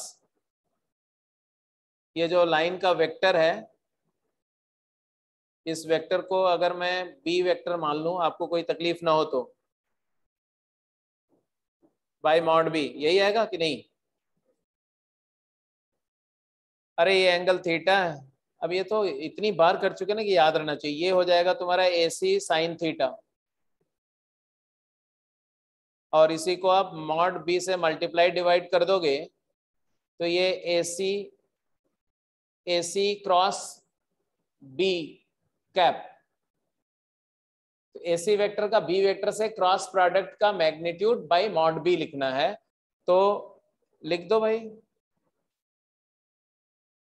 Speaker 1: ये जो लाइन का वेक्टर है, इस वेक्टर को अगर मैं B वेक्टर मान लूं, आपको कोई तकलीफ ना हो तो, बाय मॉड B, यही आएगा कि नहीं? अरे ये एंगल थीटा है, अब ये तो इतनी बार कर चुके ना कि याद रहना चाहिए। ये हो जाएगा तुम्हारा AC साइन थीटा, और इसी को आप मॉड B से मल्टीप्लाई डिवाइड कर दोगे तो ये AC क्रॉस B कैप, तो AC वेक्टर का B वेक्टर से क्रॉस प्रोडक्ट का मैग्नीट्यूड बाय मॉड B लिखना है, तो लिख दो भाई।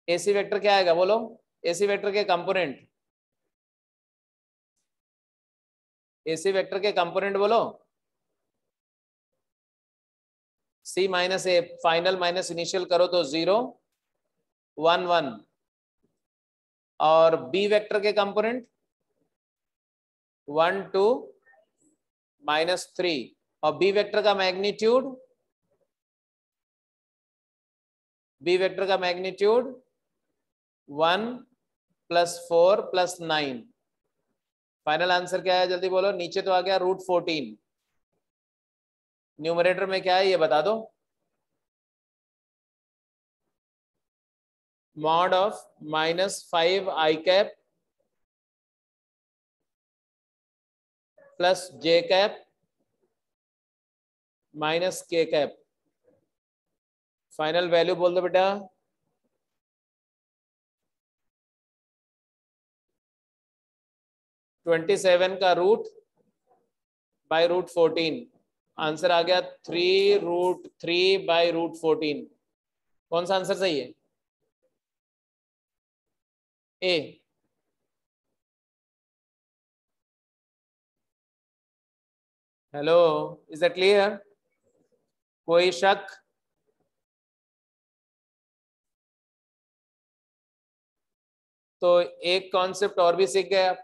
Speaker 1: AC वेक्टर क्या आएगा बोलो, AC वेक्टर के कंपोनेंट, AC वेक्टर के कंपोनेंट बोलो, C minus A, final minus initial करो तो 0 1 1, और B वेक्टर के कंपोनेंट 1 2 -3, और B वेक्टर का मैग्नीट्यूड, B वेक्टर का मैग्नीट्यूड 1 +4 +9। फाइनल आंसर क्या है जल्दी बोलो, नीचे तो आ गया √14, न्यूमरेटर में क्या है ये बता दो, mod of -5 I cap plus J cap minus K cap. Final value बोल दो बेटा, √27 का रूट बाय √14, आंसर आ गया 3√3 बाय √14। कौन सा आंसर सही है? A. Hello, is that clear? कोई शक? तो एक कॉन्सेप्ट और भी सीख गए आप,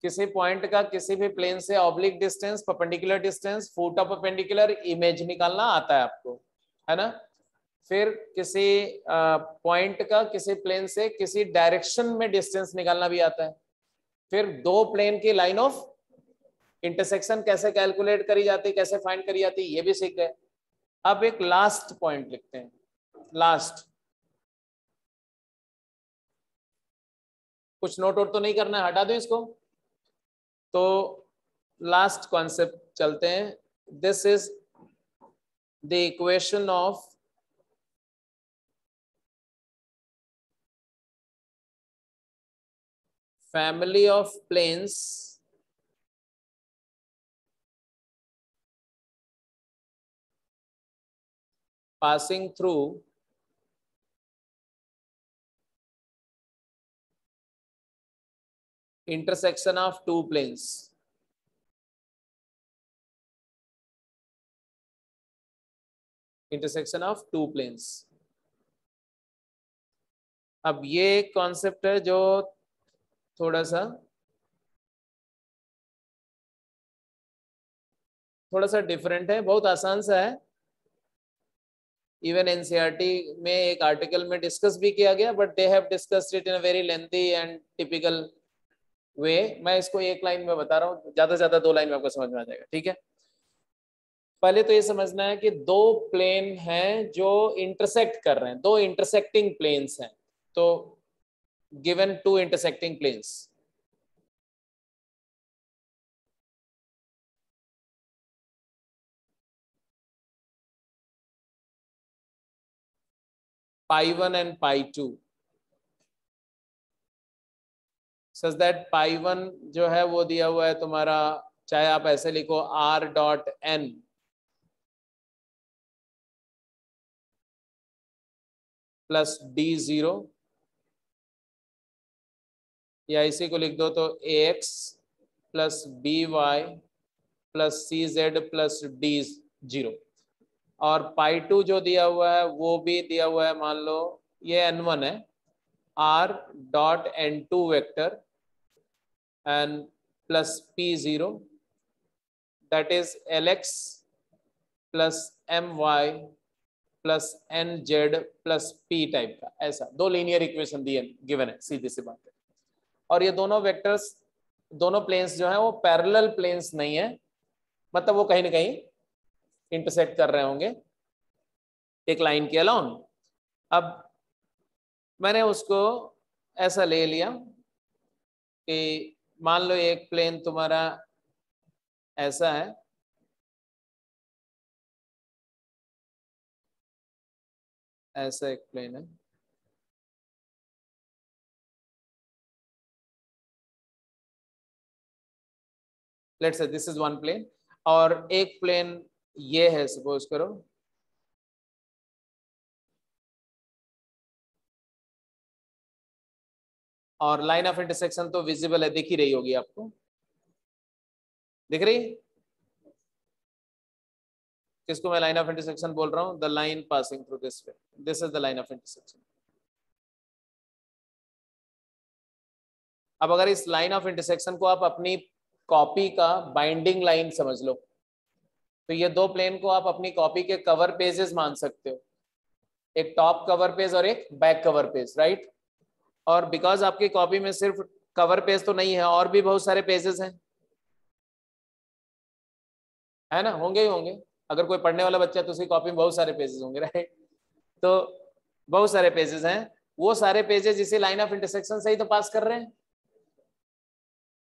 Speaker 1: किसी पॉइंट का किसी भी प्लेन से oblique distance, perpendicular distance, foot of perpendicular image निकालना आता है आपको, है ना? फिर किसी पॉइंट का किसी प्लेन से किसी डायरेक्शन में डिस्टेंस निकालना भी आता है। फिर दो प्लेन की लाइन ऑफ इंटरसेक्शन कैसे कैलकुलेट करी जाती, कैसे फाइंड करी जाती, ये भी सीख गए। अब एक लास्ट पॉइंट लिखते हैं, लास्ट। कुछ नोट वोट तो नहीं करना है, हटा दो इसको। तो लास्ट कॉन्सेप्ट चलते हैं, this is the equation of family of planes passing through intersection of two planes. Intersection of two planes. अब ये एक कॉन्सेप्ट है जो थोड़ा सा डिफरेंट है, बहुत आसान सा है। इवन एनसीईआरटी में एक आर्टिकल में डिस्कस भी किया गया, but they have discussed it in a very lengthy and typical way. मैं इसको एक लाइन में बता रहा हूँ, ज्यादा से ज्यादा 2 लाइन में आपको समझ में आ जाएगा, ठीक है? पहले तो ये समझना है कि दो प्लेन हैं जो इंटरसेक्ट कर रहे हैं, दो इंटरसेक्टिंग प्लेन्स हैं। तो given 2 intersecting planes, π1 and π2, such that π1 जो है वो दिया हुआ है तुम्हारा, चाहे आप ऐसे लिखो r.n, प्लस D0, या इसी को लिख दो तो AX plus BY plus CZ plus D0, और π2 जो दिया हुआ है वो भी दिया हुआ है, मान लो ये N1 है, R.N2 vector and plus P0 that is LX plus MY plus NZ plus P type का, ऐसा दो लीनियर इक्वेशन दिए गिवन है, सीधी सी बात है। और ये दोनों वेक्टर्स, दोनों प्लेन्स जो है वो पैरेलल प्लेन्स नहीं है, मतलब वो कहीं ना कहीं इंटरसेक्ट कर रहे होंगे एक लाइन के अलोन। अब मैंने उसको ऐसा ले लिया कि मान लो एक प्लेन तुम्हारा ऐसा है, ऐसा एक प्लेन है, let's say this is one plane, और एक प्लेन ये है सपोज करो, और लाइन ऑफ इंटरसेक्शन तो विजिबल है, दिख ही रही होगी आपको, दिख रही है? किसको मैं लाइन ऑफ इंटरसेक्शन बोल रहा हूं? The line passing through this way, this is the line of intersection. अब अगर इस लाइन ऑफ इंटरसेक्शन को आप अपनी कॉपी का बाइंडिंग लाइन समझ लो, तो ये दो प्लेन को आप अपनी कॉपी के कवर पेजेस मान सकते हो, एक टॉप कवर पेज और एक बैक कवर पेज, राइट? और बिकॉज आपकी कॉपी में सिर्फ कवर पेज तो नहीं है, और भी बहुत सारे पेजेस हैं, है ना? होंगे ही होंगे, अगर कोई पढ़ने वाला बच्चा है तो उसकी कॉपी में बहुत सारे पेजेस होंगे, राइट? तो बहुत सारे पेजेस हैं, वो सारे पेजेस इसी लाइन ऑफ इंटरसेक्शन से ही तो पास कर रहे हैं।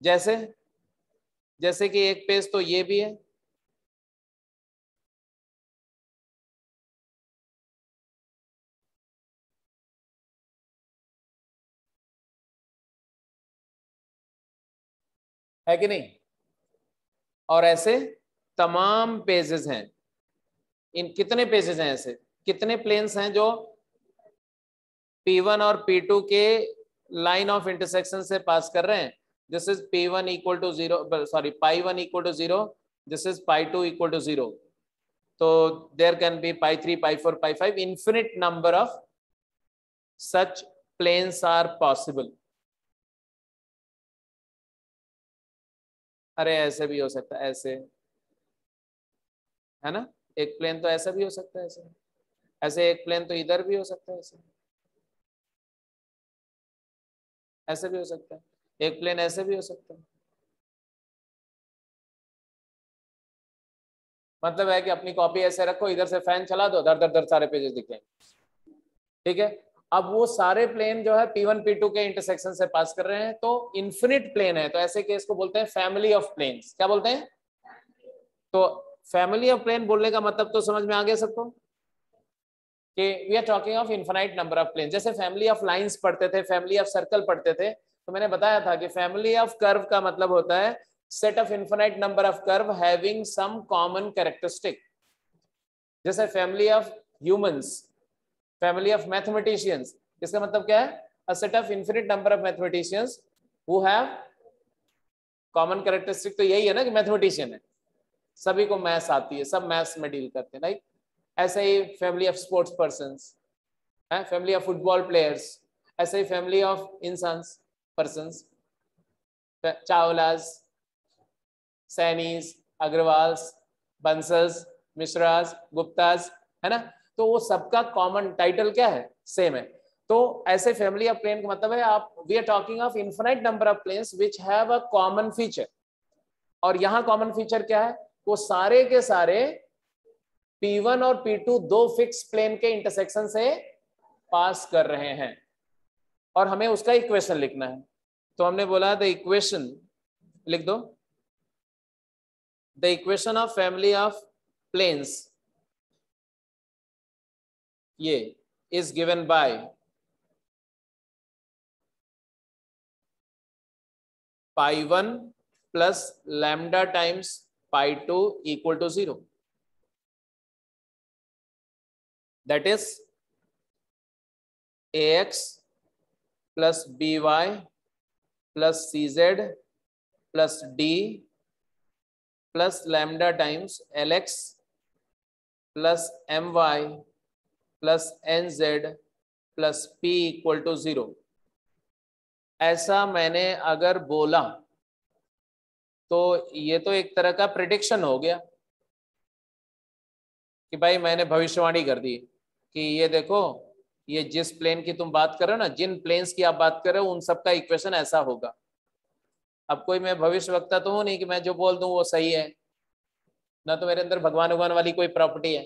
Speaker 1: जैसे जैसे कि एक पेज तो ये भी है कि नहीं? और ऐसे तमाम पेजेस हैं। इन कितने पेजेस हैं, ऐसे कितने प्लेन्स हैं जो P1 और P2 के लाइन ऑफ इंटरसेक्शन से पास कर रहे हैं? This is P1 equal to 0, sorry π1 equal to 0, this is π2 equal to 0, तो there can be π3 π4 π5, infinite number of such planes are possible। अरे ऐसे भी हो सकता है, ऐसे, है ना? एक प्लेन तो ऐसा भी हो सकता है, ऐसे ऐसे एक प्लेन तो इधर भी हो सकता है, ऐसे ऐसे भी हो सकता है, एक प्लेन ऐसे भी हो सकता है। मतलब है कि अपनी कॉपी ऐसे रखो, इधर से फैन चला दो, दर दर दर सारे पेजेस दिख जाएंगे, ठीक है? अब वो सारे प्लेन जो है P1 P2 के इंटरसेक्शन से पास कर रहे हैं, तो इन्फिनिट प्लेन है, तो ऐसे केस को बोलते हैं फैमिली ऑफ प्लेन्स। क्या बोलते हैं? तो फैमिली ऑफ प्लेन बोलने का मतलब तो समझ में आ गया सबको कि we are talking of infinite number of plane. जैसे फैमिली ऑफ लाइंस पढ़ते थे, फैमिली ऑफ सर्कल पढ़ते थे, तो मैंने बताया था कि फैमिली ऑफ कर्व का मतलब होता है set of infinite number of curve having some common characteristic. जैसे family of humans, family of mathematicians, इसका मतलब क्या है? A set of infinite number of mathematicians who have common characteristic. तो यही है ना कि मैथमेटिशियन है, सभी को मैथ्स आती है, सब मैथ्स में डील करते हैं, राइट? ऐसे ही फैमिली ऑफ स्पोर्ट्स पर्सन्स है, फैमिली ऑफ फुटबॉल प्लेयर्स, ऐसे ही फैमिली ऑफ इंसान्स, पर्सन्स, चावलास, सैनीज, अग्रवाल्स, बंसल्स, मिश्रास, गुप्तास, है ना? तो वो सबका कॉमन टाइटल क्या है? सेम है। तो ऐसे फैमिली ऑफ प्लेन का मतलब है आप, we are talking of infinite number of planes which have a common feature. और यहां कॉमन फीचर क्या है? वो सारे के सारे P1 और P2 दो फिक्स प्लेन के इंटरसेक्शन से पास कर रहे हैं, और हमें उसका इक्वेशन लिखना है। तो हमने बोला द इक्वेशन लिख दो, the equation of family of planes ये is given by π1 plus lambda times π2 equal to 0। That is ax plus by plus cz plus d plus lambda times lx plus my plus nz plus p equal to 0। ऐसा मैंने अगर बोला तो ये तो एक तरह का प्रिडिक्शन हो गया कि भाई मैंने भविष्यवाणी कर दी कि ये देखो, ये जिस प्लेन की तुम बात कर रहे हो ना, जिन प्लेन्स की आप बात कर रहे हो उन सबका इक्वेशन ऐसा होगा। अब कोई मैं भविष्यवक्ता तो हूं नहीं कि मैं जो बोल दूं वो सही है, ना तो मेरे अंदर भगवान भगवान वाली कोई प्रॉपर्टी है।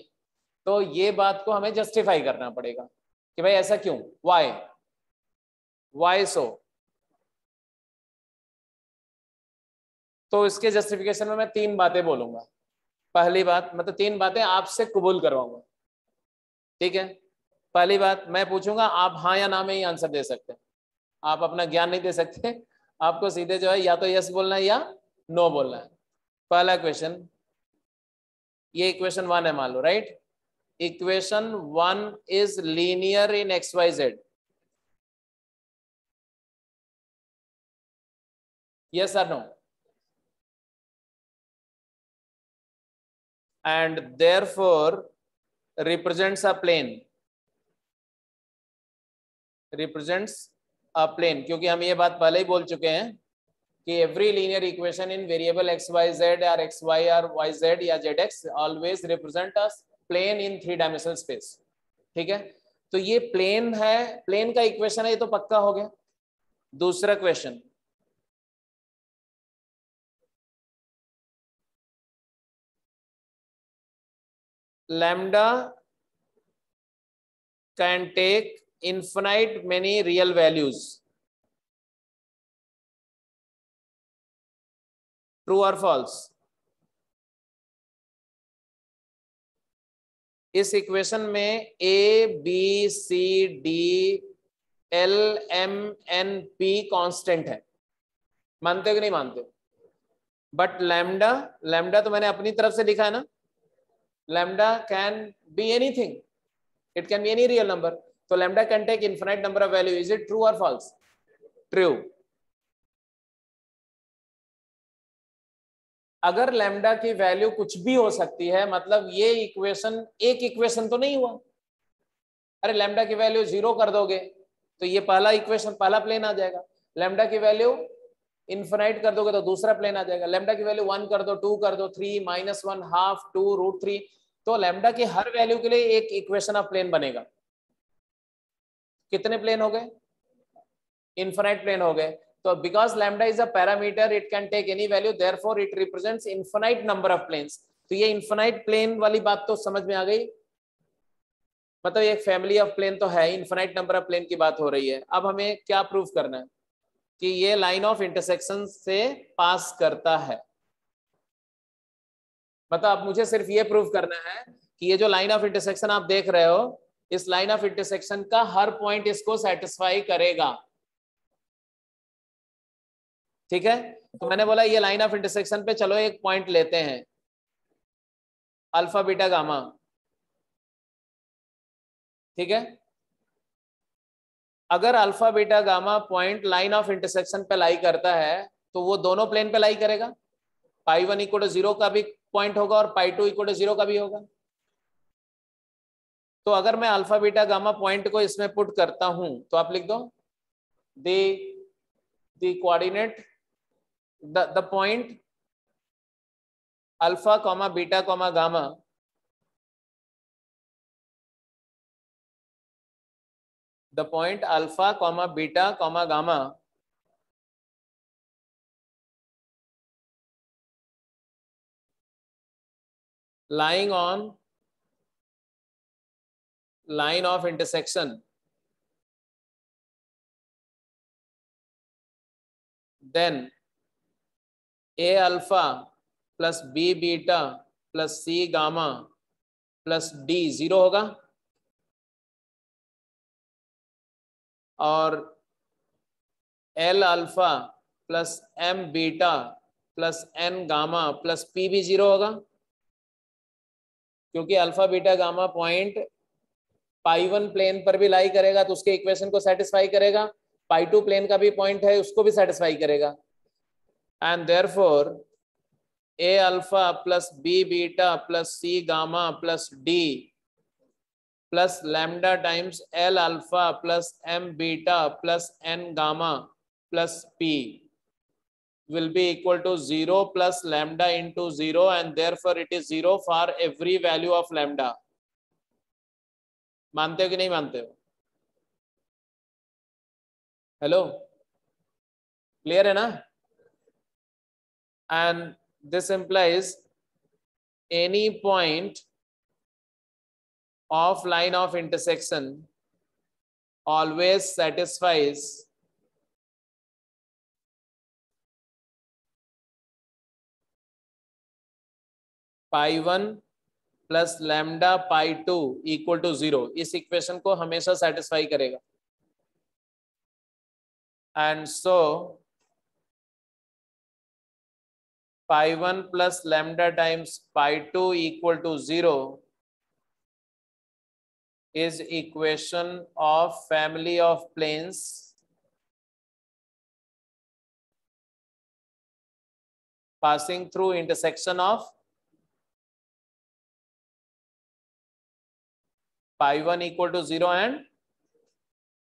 Speaker 1: तो ये बात को हमें जस्टिफाई करना पड़ेगा कि भाई ऐसा क्यों, वाई सो। तो इसके जस्टिफिकेशन में मैं 3 बातें बोलूंगा। पहली बात, मतलब 3 बातें आपसे कबूल करवाऊंगा, ठीक है। पहली बात मैं पूछूंगा, आप हाँ या ना में ही आंसर दे सकते हैं, आप अपना ज्ञान नहीं दे सकते। आपको सीधे जो है या तो यस बोलना है या नो बोलना है। पहला क्वेश्चन, ये इक्वेशन 1 है मान लो, right. Equation 1 is linear in XYZ, yes or no? And therefore represents a plane, क्योंकि हम ये बात पहले ही बोल चुके हैं कि every linear equation in variable XYZ और XY और YZ या ZX always represent a plane in 3 dimensional space, ठीक है। तो ये प्लेन है, प्लेन का इक्वेशन है, ये तो पक्का हो गया। दूसरा question, lambda can take infinite many real values, true or false? इस इक्वेशन में A B C D L M N P constant है, मानते हो कि नहीं मानते? बट लैम्डा तो मैंने अपनी तरफ से लिखा है ना, lambda can be anything, it can be any real number. तो lambda can take infinite number of value, is it true और फॉल्स? ट्रू। अगर लैम्डा की वैल्यू कुछ भी हो सकती है, मतलब ये इक्वेशन एक इक्वेशन तो नहीं हुआ। अरे लैम्डा की वैल्यू 0 कर दोगे तो ये पहला इक्वेशन, पहला प्लेन आ जाएगा। लैम्डा की वैल्यू इनफिनाइट कर दोगे तो दूसरा प्लेन आ जाएगा। लैम्डा की वैल्यू 1 कर दो, 2 कर दो, 3 -1 हाफ 2 √3, तो लैम्डा की हर वैल्यू के लिए एक इक्वेशन ऑफ प्लेन बनेगा। कितने प्लेन हो गए? इनफिनाइट प्लेन हो गए। तो because lambda is a parameter, it can take any value, therefore it represents infinite number of planes. तो ये इनफिनाइट प्लेन वाली बात तो समझ में आ गई, मतलब एक फैमिली ऑफ प्लेन तो है, इनफिनाइट नंबर ऑफ प्लेन की बात हो रही है। अब हमें क्या प्रूव करना है कि ये लाइन ऑफ इंटरसेक्शन से पास करता है। मतलब अब मुझे सिर्फ ये प्रूव करना है कि ये जो लाइन ऑफ इंटरसेक्शन आप देख रहे हो, इस लाइन ऑफ इंटरसेक्शन का हर पॉइंट इसको सेटिस्फाई करेगा, ठीक है। तो मैंने बोला ये लाइन ऑफ इंटरसेक्शन पे चलो एक पॉइंट लेते हैं, अल्फा बीटा गामा, ठीक है। अगर alpha beta gamma point line of intersection पे लाई करता है तो वो दोनों प्लेन पे लाई करेगा। π1 = 0 का भी पॉइंट होगा और π2 = 0 का भी होगा। तो अगर मैं अल्फा बीटा गामा पॉइंट को इसमें पुट करता हूं तो आप लिख दो the coordinate, the point alpha comma beta comma gamma the point alpha comma beta comma gamma lying on line of intersection, then A alpha plus B beta plus C gamma plus D 0 होगा, और L alpha plus M beta plus N gamma plus P भी 0 होगा, क्योंकि alpha beta gamma point पाई 1 plane पर भी लाई करेगा तो उसके इक्वेशन को सेटिस्फाई करेगा, पाई 2 प्लेन का भी पॉइंट है उसको भी सेटिस्फाई करेगा। And therefore A alpha plus B beta plus C gamma plus D plus lambda times L alpha plus M beta plus N gamma plus P will be equal to 0 plus lambda into 0 and therefore it is 0 for every value of lambda। मानते हो कि नहीं मानते हो? Hello, clear है ना? and this implies any point of line of intersection always satisfies pi 1 plus lambda pi 2 equal to 0। इस इक्वेशन को हमेशा सेटिस्फाई करेगा। And so pi 1 plus lambda times pi 2 equal to 0 is equation of family of planes passing through intersection of pi 1 equal to 0 and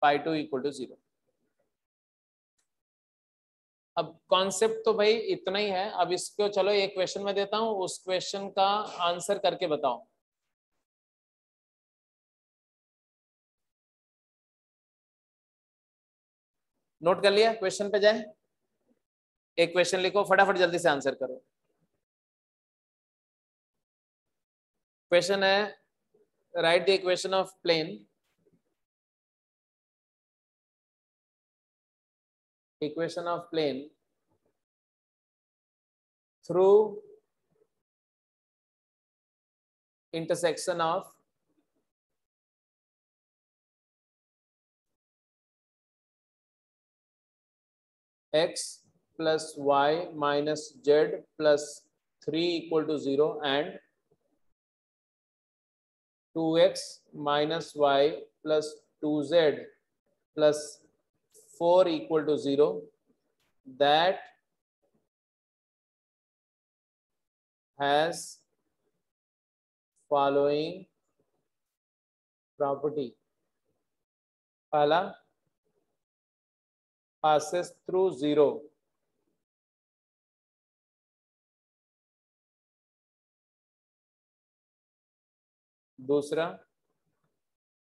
Speaker 1: pi 2 equal to 0। अब concept तो भाई इतना ही है। अब इसको चलो एक क्वेश्चन में देता हूं, उस क्वेश्चन का आंसर करके बताओ। नोट कर लिया? क्वेश्चन पे जाए, एक क्वेश्चन लिखो, फटाफट जल्दी से आंसर करो। क्वेश्चन है write the equation of plane, equation of plane through intersection of x plus y minus z plus 3 equal to 0 and 2x minus y plus 2z plus 4 equal to 0 that has following property। पहला passes through 0, दूसरा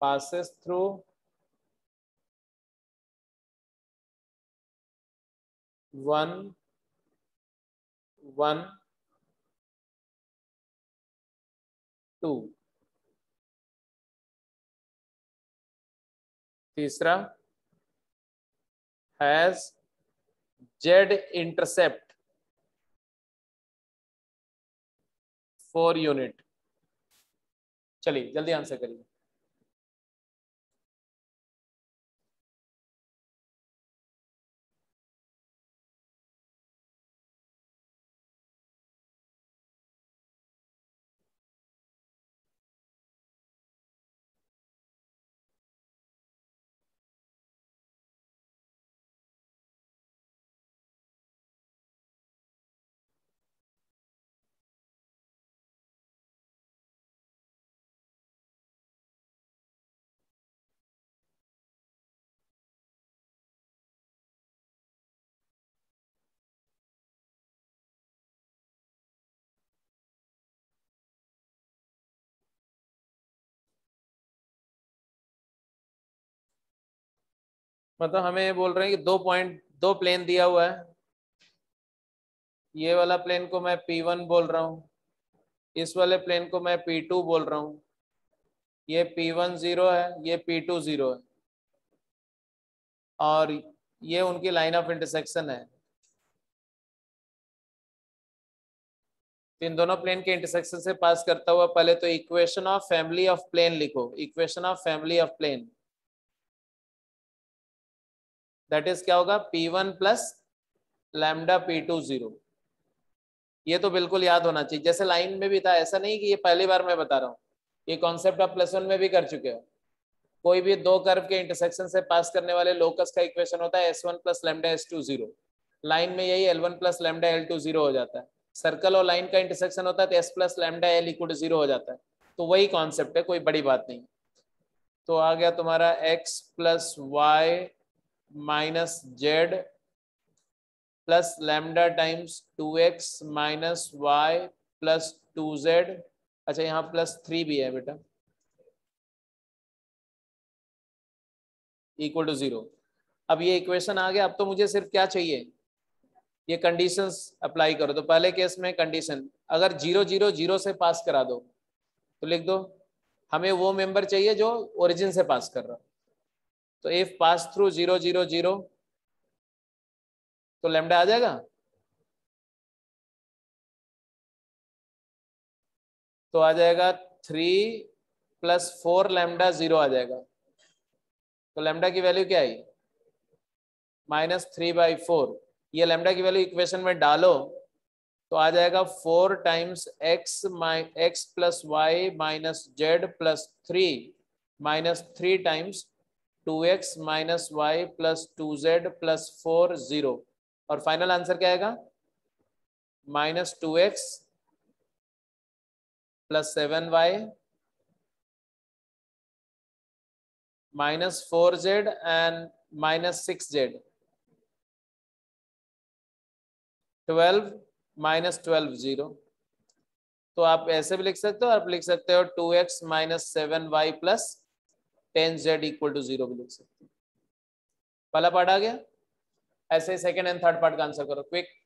Speaker 1: passes through 1 1 2, तीसरा has z intercept 4 unit. चलिए जल्दी answer करिए। मतलब हमें बोल रहे हैं कि दो प्लेन दिया हुआ है, ये वाला प्लेन को मैं P1 बोल रहा हूँ, इस वाले प्लेन को मैं P2 बोल रहा हूँ, ये P1 0 है, ये P2 0 है और ये उनकी लाइन ऑफ इंटरसेक्शन है। इन दोनों प्लेन के इंटरसेक्शन से पास करता हुआ पहले तो equation of family of plane लिखो, equation of family of plane, that is क्या होगा P1 प्लस लैम्डा P2 0। ये तो बिल्कुल याद होना चाहिए, जैसे लाइन में भी था, ऐसा नहीं कि ये पहली बार मैं बता रहा हूँ, ये कॉन्सेप्ट आप +1 में भी कर चुके हो। कोई भी दो कर्व के इंटरसेक्शन से पास करने वाले लोकस का इक्वेशन होता है S1 plus lambda S2 0। Line में यही L1 प्लस लैम्डा L2 0 हो जाता है। सर्कल और लाइन का इंटरसेक्शन होता है तो S plus lambda L equal to 0 हो जाता है। तो वही कॉन्सेप्ट है, कोई बड़ी बात नहीं। तो आ गया तुम्हारा x plus Y minus Z plus lambda times 2x minus Y plus 2z। अच्छा यहाँ प्लस 3 भी है बेटा, इक्वल टू 0। अब ये इक्वेशन आ गया। अब तो मुझे सिर्फ क्या चाहिए, ये कंडीशंस अप्लाई करो। तो पहले केस में कंडीशन अगर 0 0 0 से पास करा दो तो लिख दो हमें वो मेंबर चाहिए जो ओरिजिन से पास कर रहा। तो इफ पास थ्रू 0 0 0 तो लैम्डा आ जाएगा। तो आ जाएगा 3 प्लस 4 लैम्डा 0 आ जाएगा। तो लैम्डा की वैल्यू क्या आई, -3/4। ये लैम्डा की वैल्यू इक्वेशन में डालो तो आ जाएगा 4 times x plus Y minus Z plus 3 times 2x minus Y plus 2z plus 4 0। और फाइनल आंसर क्या आएगा, -2x plus 7y -4z and -6z 12 -12 0। तो आप ऐसे भी लिख सकते हो, आप लिख सकते हो 2x minus 7y plus 10z equal to 0 भी लिख सकते हो। पहला पार्ट आ गया। ऐसे सेकंड एंड थर्ड पार्ट का आंसर करो क्विक।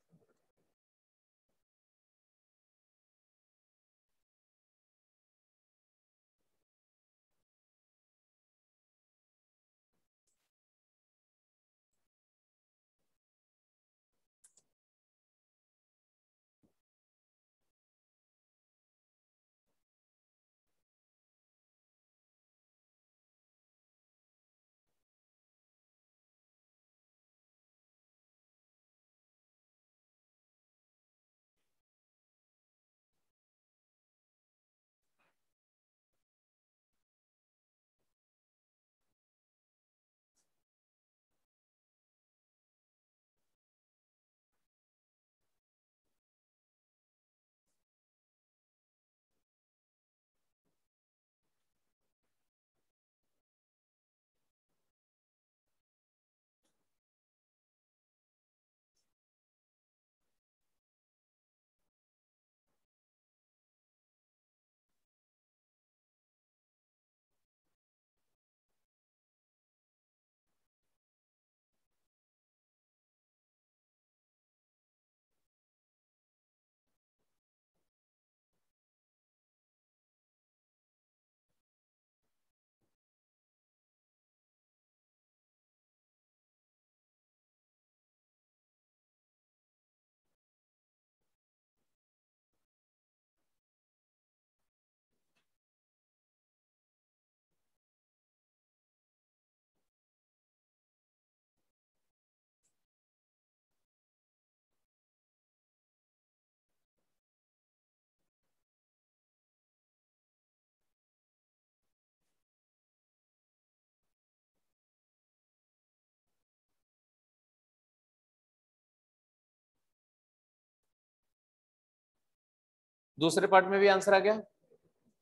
Speaker 1: दूसरे पार्ट में भी आंसर आ गया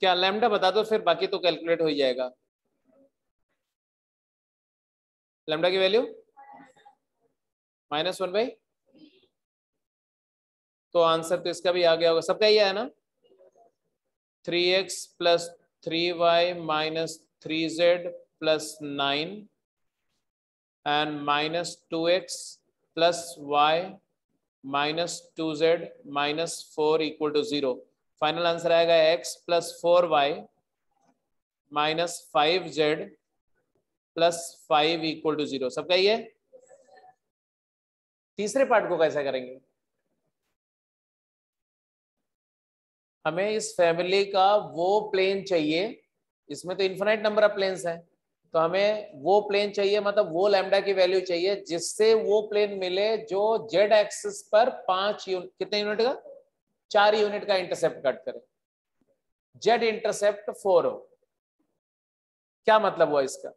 Speaker 1: क्या, लैम्डा बता दो फिर बाकी तो कैलकुलेट हो ही जाएगा। लैम्डा की वैल्यू -1/, तो आंसर तो इसका भी आ गया होगा, सबका ही है ना। 3x plus 3y minus 3z plus 9 and -2x plus y minus 2z minus 4 equal to 0। Final answer आएगा x प्लस 4y minus 5z plus 5 equal to 0। सबका ही है। तीसरे पार्ट को कैसे करेंगे, हमें इस फैमिली का वो प्लेन चाहिए, इसमें तो इन्फिनाइट नंबर ऑफ प्लेन्स हैं, तो हमें वो प्लेन चाहिए, मतलब वो लैम्डा की वैल्यू चाहिए जिससे वो प्लेन मिले जो जेड एक्सिस पर 5 यूनिट, कितने यूनिट का, 4 यूनिट का इंटरसेप्ट कट करे, जेड इंटरसेप्ट 4 हो। क्या मतलब हुआ इसका?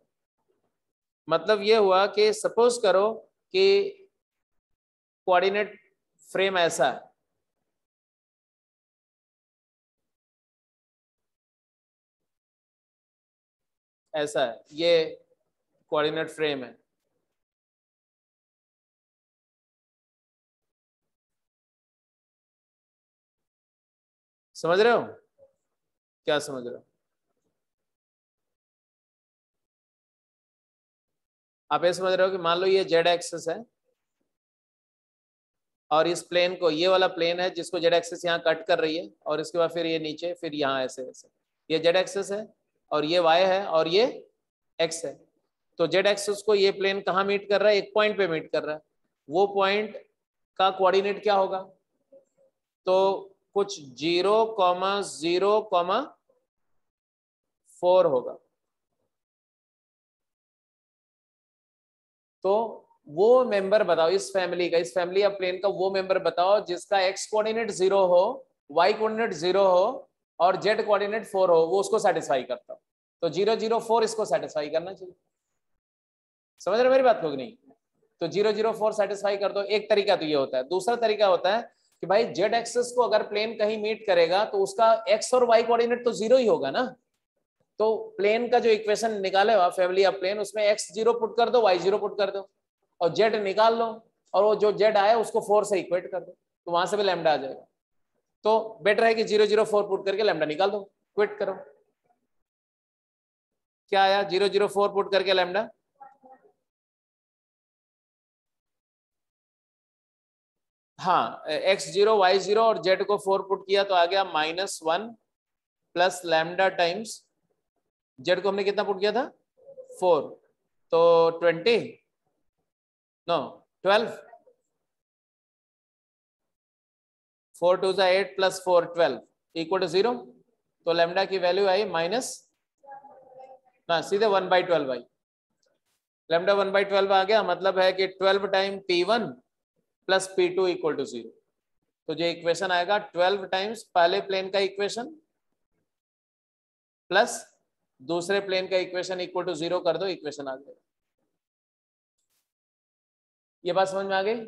Speaker 1: मतलब ये हुआ कि सपोज करो कि कोऑर्डिनेट फ्रेम ऐसा है, ऐसा है, ये कोऑर्डिनेट फ्रेम है। समझ रहे हो? क्या समझ रहे हो? आप ये समझ रहे हो कि मान लो ये जेड एक्सिस है और इस प्लेन को, ये वाला प्लेन है जिसको जेड एक्सिस यहाँ कट कर रही है, और इसके बाद फिर ये नीचे, फिर यहाँ ऐसे ऐसे, ये जेड एक्सिस है और ये वाई है और ये एक्स है। तो जेड एक्सिस को ये प्लेन कहाँ मीट कर रहा है? एक पॉइंट पे मीट कर रहा है। वो पॉइंट का कोऑर्डिनेट क्या होगा? तो कुछ 0,0,4 होगा। तो वो मेंबर बताओ इस फैमिली का, इस फैमिली ऑफ प्लेन का वो मेंबर बताओ जिसका एक्स कोऑर्डिनेट 0 हो, वाई कोऑर्डिनेट 0 हो और जेड कोऑर्डिनेट 4 हो, वो उसको सेटिस्फाई करता हो। तो 0,0,4 इसको सेटिस्फाई करना चाहिए। समझ रहे मेरी बात को कि नहीं? तो 0,0,4 सेटिस्फाई कर दो। एक तरीका तो ये होता है। दूसरा तरीका होता है कि भाई जेड एक्सिस को अगर प्लेन कहीं मीट करेगा तो उसका एक्स और वाई कोऑर्डिनेट तो 0 ही होगा ना। तो प्लेन का जो इक्वेशन निकाले हो आप, फैमिली ऑफ प्लेन, उसमें एक्स 0 पुट कर दो, वाई 0 पुट कर दो और जेड निकाल लो, और वो जो जेड आया उसको 4 से इक्वेट कर दो, तो वहां से भी लैम्डा आ जाएगा। तो बेटर है कि 0,0,4 पुट करके लैम्डा निकाल दो, क्विट करो। क्या आया? 0,0,4 पुट करके लैम्डा, हाँ, x0 y0 और z को 4 पुट किया तो आ गया -1 प्लस लैम्डा टाइम्स z को हमने कितना पुट किया था? 4, तो 20, नो 12, 4 2 8 प्लस 4 12 इक्वल टू 0। तो लैम्डा की वैल्यू आई माइनस, ना सीधे 1/12 आई। लैम्डा 1/12 आ गया, मतलब है कि 12 time P1 plus P2 equal to 0। तो जो इक्वेशन आएगा 12 टाइम्स पहले प्लेन का इक्वेशन प्लस दूसरे प्लेन का इक्वेशन इक्वल टू 0 कर दो, इक्वेशन आ जाएगा। ये बात समझ में आ गई?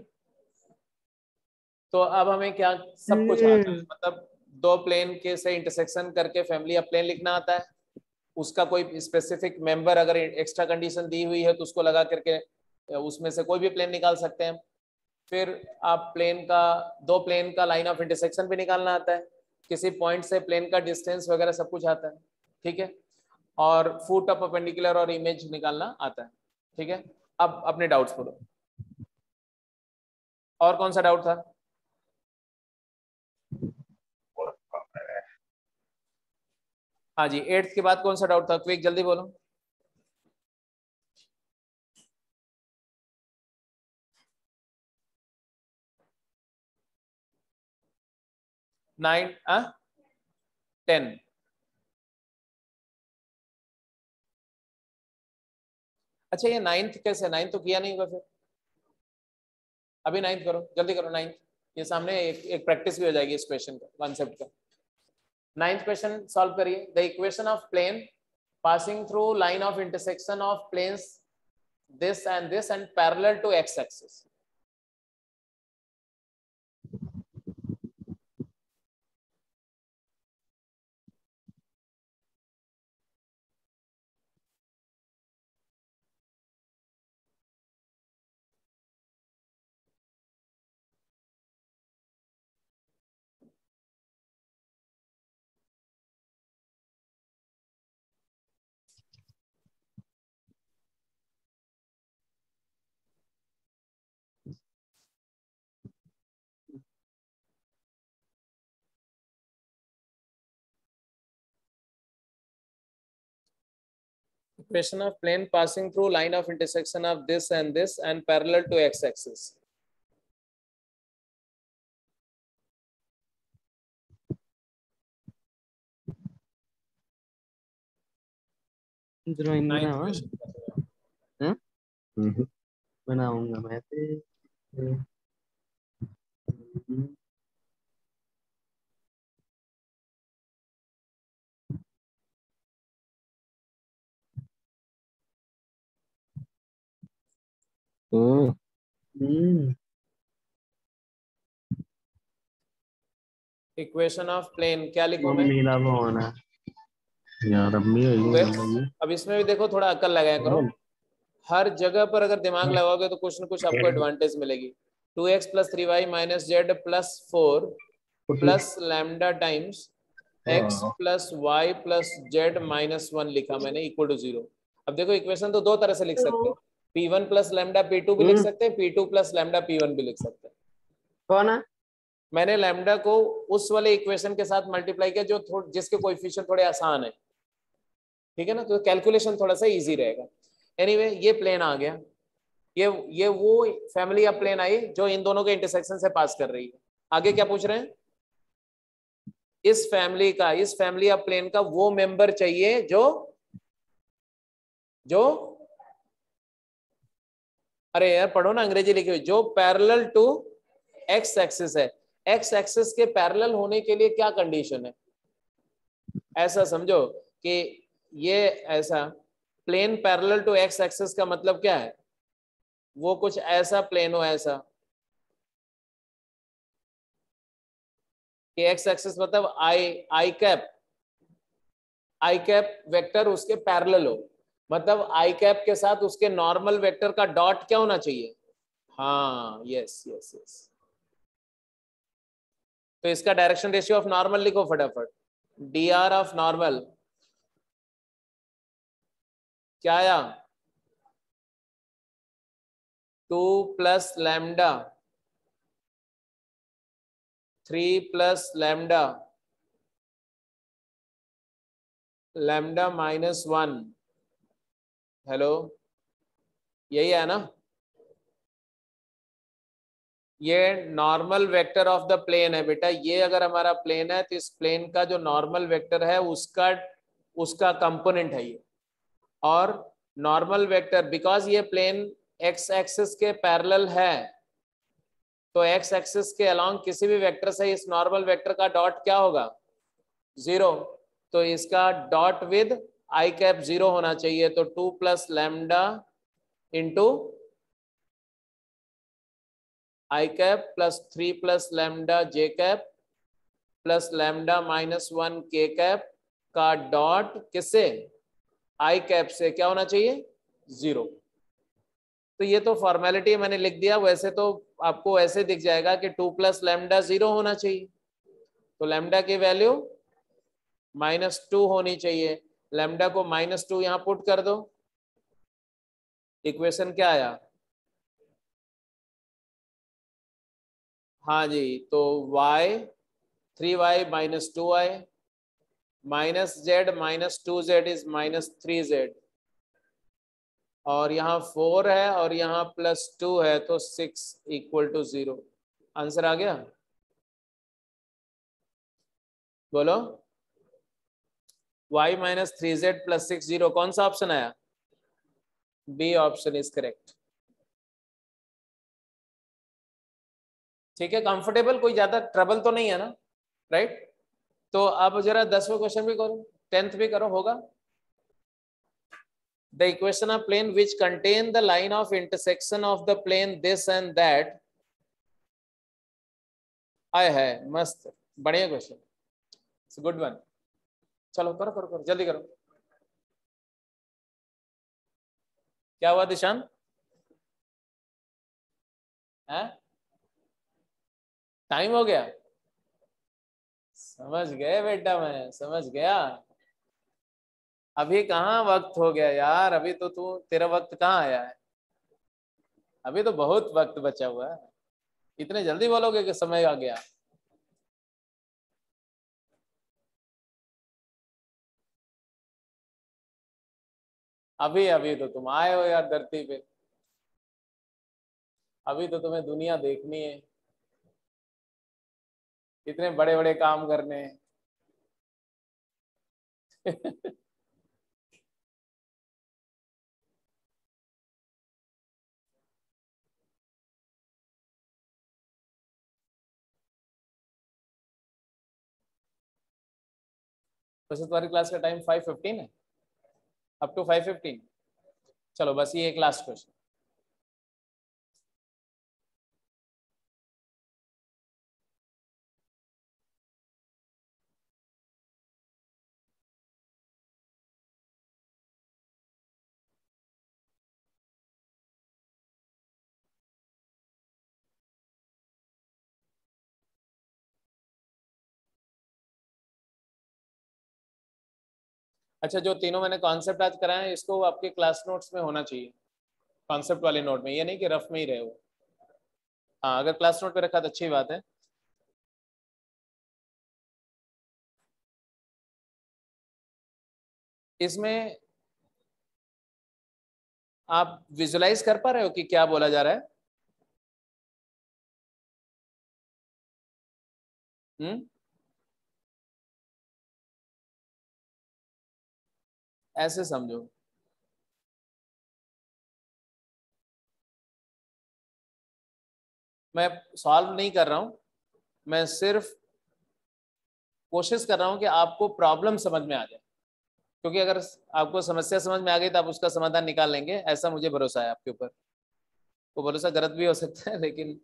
Speaker 1: तो अब हमें क्या सब कुछ आता है, मतलब दो प्लेन के से इंटरसेक्शन करके फैमिली ऑफ प्लेन लिखना आता है। उसका कोई स्पेसिफिक मेंबर अगर एक्स्ट्रा कंडीशन दी हुई है तो उसको लगा करके उसमें से कोई भी प्लेन निकाल सकते हैं। फिर आप प्लेन का, दो प्लेन का लाइन ऑफ इंटरसेक्शन भी निकालना आता है, किसी पॉइंट से प्लेन का डिस्टेंस वगैरह सब कुछ आता है, ठीक है। और फुट ऑफ परपेंडिकुलर और इमेज निकालना आता है, ठीक है। अब अपने डाउट्स बोलो, और कौन सा डाउट था? हाँ जी, 8th के बाद कौन सा डाउट था? क्विक जल्दी बोलो। 9 10। अच्छा, ये 9th कैसे? 9th तो किया नहीं होगा फिर। अभी 9th करो, जल्दी करो 9th। ये सामने एक प्रैक्टिस भी हो जाएगी इस क्वेश्चन का, कॉन्सेप्ट का। 9th क्वेश्चन सॉल्व करिए। The equation of plane passing through line of intersection of planes this and this and parallel to x axis. Equation of plane passing through line of intersection of this and parallel to x axis.
Speaker 2: Drawing बनावा हैं? बनाऊंगा मैं तो। हम्म हम्म,
Speaker 1: equation of plane क्या लिखूं मैं?
Speaker 2: Mummy का phone है यार। अम्मी हुई है मतलब ये।
Speaker 1: अब इसमें भी देखो थोड़ा अक्ल लगाया करो।
Speaker 2: कौन?
Speaker 1: हर जगह पर अगर दिमाग लगाओगे तो कुछ ना कुछ आपको एडवांटेज मिलेगी। 2x + 3y - z +4 plus lambda times x + y + z - 1 लिखा मैंने इक्वल टू 0। अब देखो इक्वेशन तो दो तरह से लिख सकते हैं। P1 + लैम्डा P2 भी लिख
Speaker 2: हम्म,
Speaker 1: सकते हैं, P2 + लैम्डा P1 भी लिख सकते हैं।
Speaker 2: कौन है?
Speaker 1: मैंने लैम्डा को उस वाले इक्वेशन के साथ मल्टीप्लाई किया जो जिसके कोएफिशिएंट थोड़े आसान है, ठीक है ना, तो कैलकुलेशन थोड़ा सा इजी रहेगा। एनीवे ये प्लेन आ गया, ये वो फैमिली ऑफ प्लेन आई जो इन दोनों के इंटरसेक्शन से पास कर रही है। आगे क्या पूछ रहे हैं? इस फैमिली ऑफ प्लेन का वो मेंबर चाहिए जो जो अरे यार पढ़ो ना, अंग्रेजी लिखी हुई, जो पैरेलल टू एक्स एक्सिस है। एक्स एक्सिस के पैरेलल होने के लिए क्या कंडीशन है? ऐसा समझो कि ये ऐसा plane parallel to x axis का मतलब क्या है? वो कुछ ऐसा प्लेन हो ऐसा कि एक्स एक्सिस मतलब आई कैप वेक्टर उसके पैरेलल हो, मतलब आई कैप के साथ उसके नॉर्मल वेक्टर का डॉट क्या होना चाहिए? हाँ यस यस यस। तो इसका डायरेक्शन रेशियो ऑफ नॉर्मल लिखो फटाफट। डी आर ऑफ नॉर्मल क्या आया? 2 + लैम्डा 3 + लैम्डा लैम्डा -1। हेलो, यही है ना? ये normal vector of the plane है बेटा। ये अगर हमारा प्लेन है तो इस प्लेन का जो नॉर्मल वेक्टर है उसका उसका कंपोनेंट है ये। और नॉर्मल वेक्टर बिकॉज ये प्लेन एक्स एक्सिस के पैरेलल है, तो एक्स एक्सिस के अलोंग किसी भी वेक्टर से इस नॉर्मल वेक्टर का डॉट क्या होगा? 0। तो इसका डॉट विद आई कैप 0 होना चाहिए। तो 2 + लैम्डा इंटू आई कैप +3 + लैम्डा जे कैप +लैम्डा -1 के कैप का डॉट किससे? आई कैप से क्या होना चाहिए? 0। तो ये तो फॉर्मेलिटी मैंने लिख दिया, वैसे तो आपको ऐसे दिख जाएगा कि 2 + लैम्डा 0 होना चाहिए। तो लैम्डा की वैल्यू -2 होनी चाहिए। लैम्डा को -2 यहां पुट कर दो। इक्वेशन क्या आया? हाँ जी, तो y 3y - 2y -z - 2z is -3z, और यहाँ 4 है और यहाँ +2 है तो 6 = 0। आंसर आ गया? बोलो। y - 3z + 6 0 कौन सा ऑप्शन आया? B option is correct. ठीक है, कंफर्टेबल, कोई ज्यादा ट्रबल तो नहीं है ना, राइट? तो अब जरा 10वें क्वेश्चन भी करो, 10th भी करो, होगा। The equation of plane which contain the line of intersection of the plane this and that, आय है मस्त, बढ़िया क्वेश्चन, इट्स गुड वन। चलो करो करो करो, जल्दी करो। क्या हुआ दिशान? है टाइम हो गया? समझ गए बेटा, मैं समझ गया। अभी कहाँ वक्त हो गया यार, अभी तो तू तेरा वक्त कहाँ आया है? अभी तो बहुत वक्त बचा हुआ है। इतने जल्दी बोलोगे कि समय आ गया? अभी अभी तो तुम आए हो यार धरती पे, अभी तो तुम्हें दुनिया देखनी है, इतने बड़े बड़े काम करने हैं। वैसे तुम्हारी क्लास का टाइम 5:15 है, अप टू 5:15। चलो बस ये एक लास्ट क्वेश्चन। अच्छा, जो तीनों मैंने कॉन्सेप्ट आज कराए हैं इसको आपके क्लास नोट्स में होना चाहिए, कॉन्सेप्ट वाले नोट में, ये नहीं कि रफ में ही रहे वो। हाँ, अगर क्लास नोट पे रखा तो अच्छी बात है। इसमें आप विजुलाइज कर पा रहे हो कि क्या बोला जा रहा है? ऐसे समझो, मैं सॉल्व नहीं कर रहा हूं, मैं सिर्फ कोशिश कर रहा हूं कि आपको प्रॉब्लम समझ में आ जाए, क्योंकि अगर आपको समस्या समझ में आ गई तो आप उसका समाधान निकाल लेंगे, ऐसा मुझे भरोसा है आपके ऊपर। वो भरोसा गलत भी हो सकता है लेकिन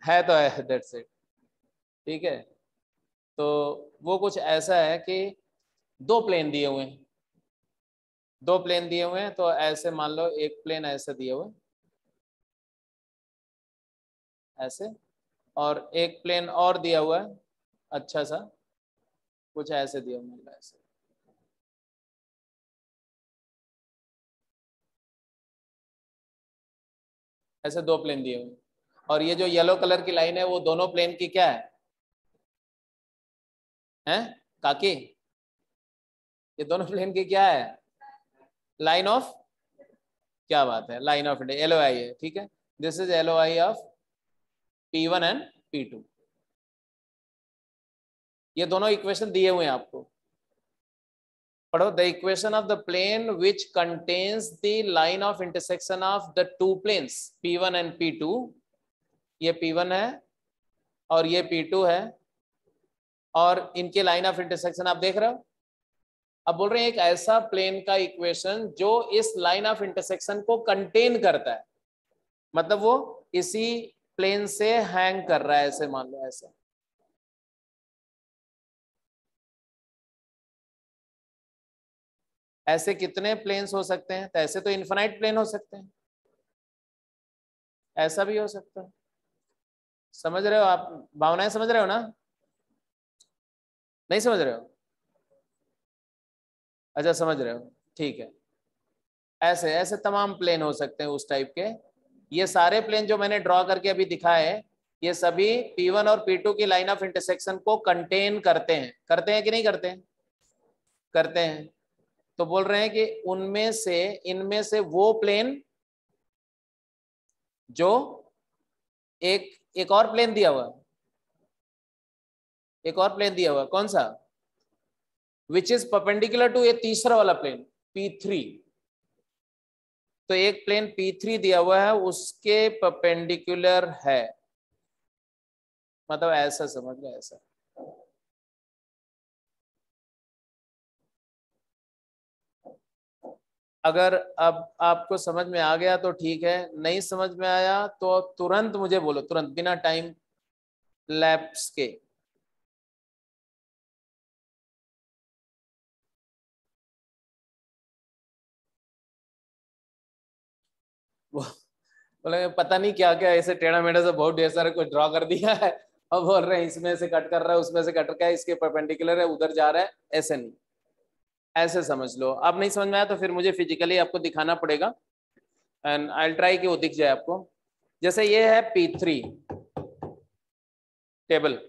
Speaker 1: है तो है, दैट्स इट। ठीक है, तो वो कुछ ऐसा है कि दो प्लेन दिए हुए हैं, दो प्लेन दिए हुए हैं, तो ऐसे मान लो एक प्लेन ऐसे दिए हुए ऐसे, और एक प्लेन और दिया हुआ है अच्छा सा, कुछ ऐसे दिया हुआ है ऐसे। ऐसे दो प्लेन दिए हुए, और ये जो येलो कलर की लाइन है वो दोनों प्लेन की क्या है? हैं काकी, ये दोनों प्लेन की क्या है? लाइन ऑफ, क्या बात है, line of L O I है, ठीक है। This is L O I of P1 and P2। ये दोनों इक्वेशन दिए हुए हैं आपको, पढ़ो। The equation of the plane which contains the line of intersection of the two planes P1 and P2, ये P1 है और ये P2 है, और इनके लाइन ऑफ इंटरसेक्शन आप देख रहे हो। अब बोल रहे हैं एक ऐसा प्लेन का इक्वेशन जो इस लाइन ऑफ इंटरसेक्शन को कंटेन करता है, मतलब वो इसी प्लेन से हैंग कर रहा है, ऐसे मान लो ऐसे। ऐसे कितने प्लेन्स हो सकते हैं? तो ऐसे तो इनफाइनाइट प्लेन हो सकते हैं, ऐसा भी हो सकता है। समझ रहे हो आप? भावनाएं समझ रहे हो ना? नहीं समझ रहे हो? अच्छा, समझ रहे हो, ठीक है। ऐसे ऐसे तमाम प्लेन हो सकते हैं उस टाइप के। ये सारे प्लेन जो मैंने ड्रॉ करके अभी दिखाए, ये सभी P1 और P2 की लाइन ऑफ इंटरसेक्शन को कंटेन करते हैं। करते हैं कि नहीं करते हैं? करते हैं। तो बोल रहे हैं कि उनमें से, इनमें से वो प्लेन जो एक एक और प्लेन दिया हुआ, एक और प्लेन दिया हुआ, कौन सा? विच इज परपेंडिकुलर टू ये तीसरा वाला प्लेन P3। तो एक प्लेन P3 दिया हुआ है, उसके परपेंडिकुलर है, मतलब ऐसा समझ लो, ऐसा। अगर अब आपको समझ में आ गया तो ठीक है, नहीं समझ में आया तो तुरंत मुझे बोलो, तुरंत, बिना टाइम लैप्स के। बोले पता नहीं क्या क्या ऐसे टेढ़ा मेढ़ा से बहुत ढेर सारा कुछ ड्रॉ कर दिया है, अब बोल रहे हैं इसमें से कट कर रहा है, उसमें से कट कर है, इसके परपेंडिकुलर है, उधर जा रहा है, ऐसे नहीं, ऐसे समझ लो। अब नहीं समझ में आया तो फिर मुझे फिजिकली आपको दिखाना पड़ेगा, एंड आई ट्राई कि वो दिख जाए आपको। जैसे ये है P3 टेबल,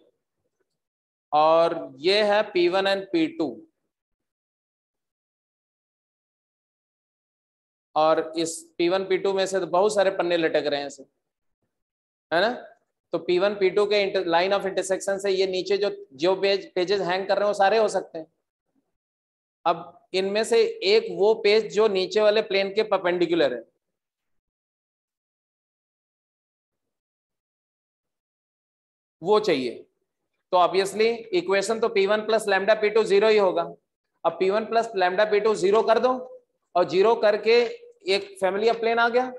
Speaker 1: और ये है P1 एंड P2, और इस P1 P2 में से तो बहुत सारे पन्ने लटक रहे हैं ऐसे, है ना। तो P1 P2 के लाइन ऑफ इंटरसेक्शन से ये नीचे जो जो पेजेस हैंग कर रहे हैं वो सारे हो सकते हैं। अब इनमें से एक वो पेज जो नीचे वाले प्लेन के परपेंडिकुलर है, वो चाहिए। तो ऑब्वियसली इक्वेशन तो P1 plus lambda P2 zero ही होगा। अब P1 plus lambda P2 zero कर दो, और जीरो करके एक फैमिली ऑफ प्लेन आ गया।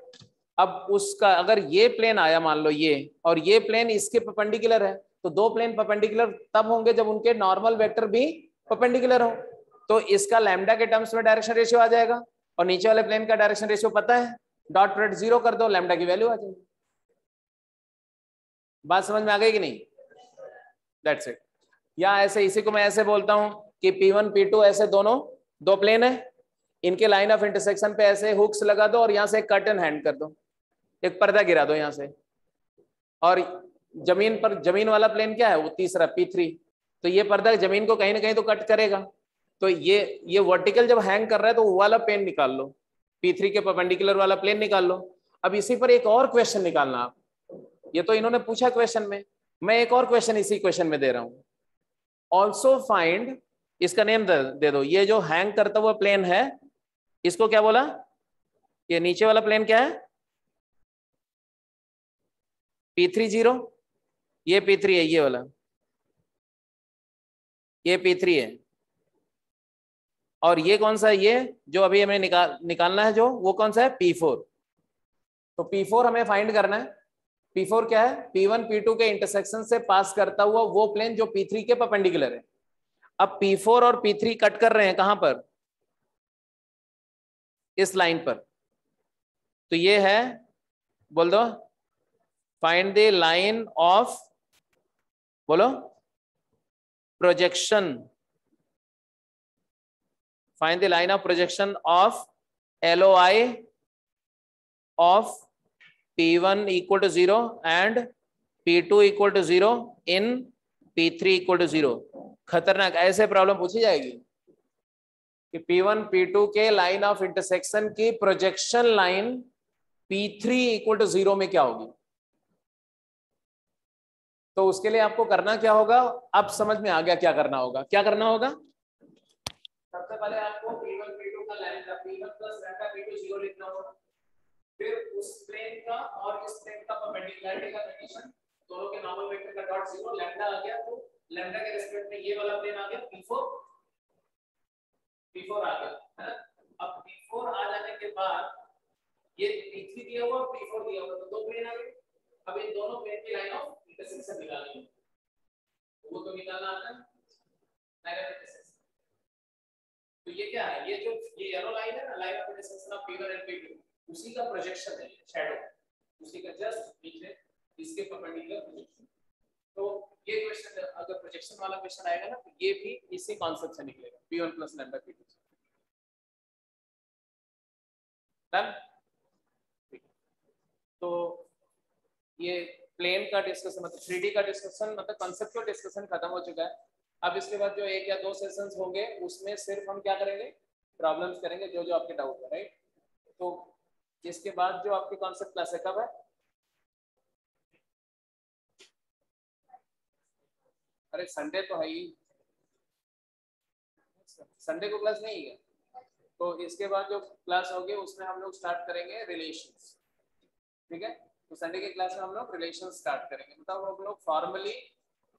Speaker 1: अब उसका अगर ये प्लेन आया मान लो ये, और ये प्लेन इसके परपेंडिकुलर है, तो दो प्लेन परपेंडिकुलर तब होंगे जब उनके नॉर्मल वेक्टर भी परपेंडिकुलर हो। तो इसका लैम्डा के टर्म्स में डायरेक्शन रेशियो आ जाएगा, और नीचे वाले प्लेन का डायरेक्शन रेशियो पता है, डॉट प्रोडक्ट जीरो कर दो, लैम्डा की वैल्यू आ जाएगी। बात समझ में आ गई कि नहीं? That's it. या ऐसे, इसी को मैं ऐसे बोलता हूं कि P1 P2 ऐसे दोनों दो प्लेन है, इनके लाइन ऑफ इंटरसेक्शन पे ऐसे हुक्स लगा दो और यहाँ से कट एंड हैंड कर दो, एक पर्दा गिरा दो यहाँ से, और जमीन पर जमीन वाला प्लेन क्या है वो तीसरा P3, तो ये पर्दा जमीन को कहीं ना कहीं तो कट करेगा, तो ये वर्टिकल जब हैंग कर रहा है तो वो वाला प्लेन निकाल लो, P3 के परपेंडिकुलर वाला प्लेन निकाल लो। अब इसी पर एक और क्वेश्चन निकालना आप, ये तो इन्होंने पूछा क्वेश्चन में, मैं एक और क्वेश्चन इसी क्वेश्चन में दे रहा हूं। ऑल्सो फाइंड, इसका नेम दे दो, ये जो हैंग करता हुआ प्लेन है इसको क्या बोला, ये नीचे वाला प्लेन क्या है P3 0, ये P3 है, ये वाला ये P3 है, और ये कौन सा है, ये जो अभी हमें निकालना है जो, वो कौन सा है P4। तो P4 हमें फाइंड करना है। P4 क्या है, P1 P2 के इंटरसेक्शन से पास करता हुआ वो प्लेन जो P3 के परपेंडिकुलर है। अब P4 और P3 कट कर रहे हैं कहां पर, इस लाइन पर, तो ये है, बोल दो, फाइंड द लाइन ऑफ, बोलो, projection, find the line of projection of LOI of P1 equal to 0 and P2 equal to 0 in P3 equal to 0। खतरनाक ऐसे प्रॉब्लम पूछी जाएगी कि P1 P2 के लाइन ऑफ इंटरसेक्शन की projection line P3 equal to 0 में क्या होगी। तो उसके लिए आपको करना क्या होगा, अब समझ में आ गया क्या करना होगा। क्या करना होगा, सबसे पहले आपको P1 P2 का lambda P1 plus lambda P2 0 लिखना होगा, फिर उस प्लेन का और इस प्लेन का परपेंडिकुलरिटी का कंडीशन, दोनों के नॉर्मल वेक्टर का डॉट 0, लैम्डा आ गया तो लैम्डा के रिस्पेक्ट में ये वाला प्लेन आ गया P4 आ गया, है ना। अब P4 आ जाने के बाद ये P3 दिया हुआ, P4 दिया हुआ, तो दो प्लेन आ गए। अब इन दोनों प्लेन की लाइन ऑफ इंटरसेक्शन निकालनी है, वो तो निकालना आता है लाइन ऑफ इंटरसेक्शन। तो ये क्या है, ये जो ये येलो लाइन है ना, line of intersection of P1 and P2, उसी का प्रोजेक्शन है, शैडो उसी का जस्ट नीचे इसके परपेंडिकुलर प्रोजेक्शन। तो ये क्वेश्चन अगर प्रोजेक्शन वाला क्वेश्चन आएगा ना, तो ये भी इसी कांसेप्ट से निकलेगा, P1 plus lambda P2। Done. तो ये प्लेन का डिस्कशन, मतलब 3D का डिस्कशन, मतलब कॉन्सेप्चुअल डिस्कशन खत्म हो चुका है। अब इसके बाद जो 1 या 2 सेशंस होंगे उसमें सिर्फ हम क्या करेंगे, प्रॉब्लम्स करेंगे, जो जो आपके डाउट है, राइट। तो इसके बाद जो आपकी कॉन्सेप्ट क्लास है कब है, अरे संडे तो है ही, संडे को क्लास नहीं है। तो इसके बाद जो क्लास होगी उसमें हम लोग स्टार्ट करेंगे रिलेशंस, ठीक है। तो संडे के क्लास में हम लोग रिलेशन स्टार्ट करेंगे, मतलब हम लोग फॉर्मली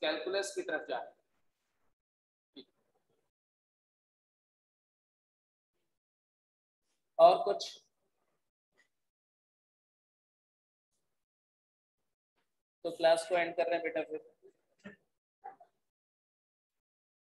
Speaker 1: कैलकुलस की तरफ जा रहे हैं। और कुछ, तो क्लास को एंड कर रहे हैं बेटा फिर।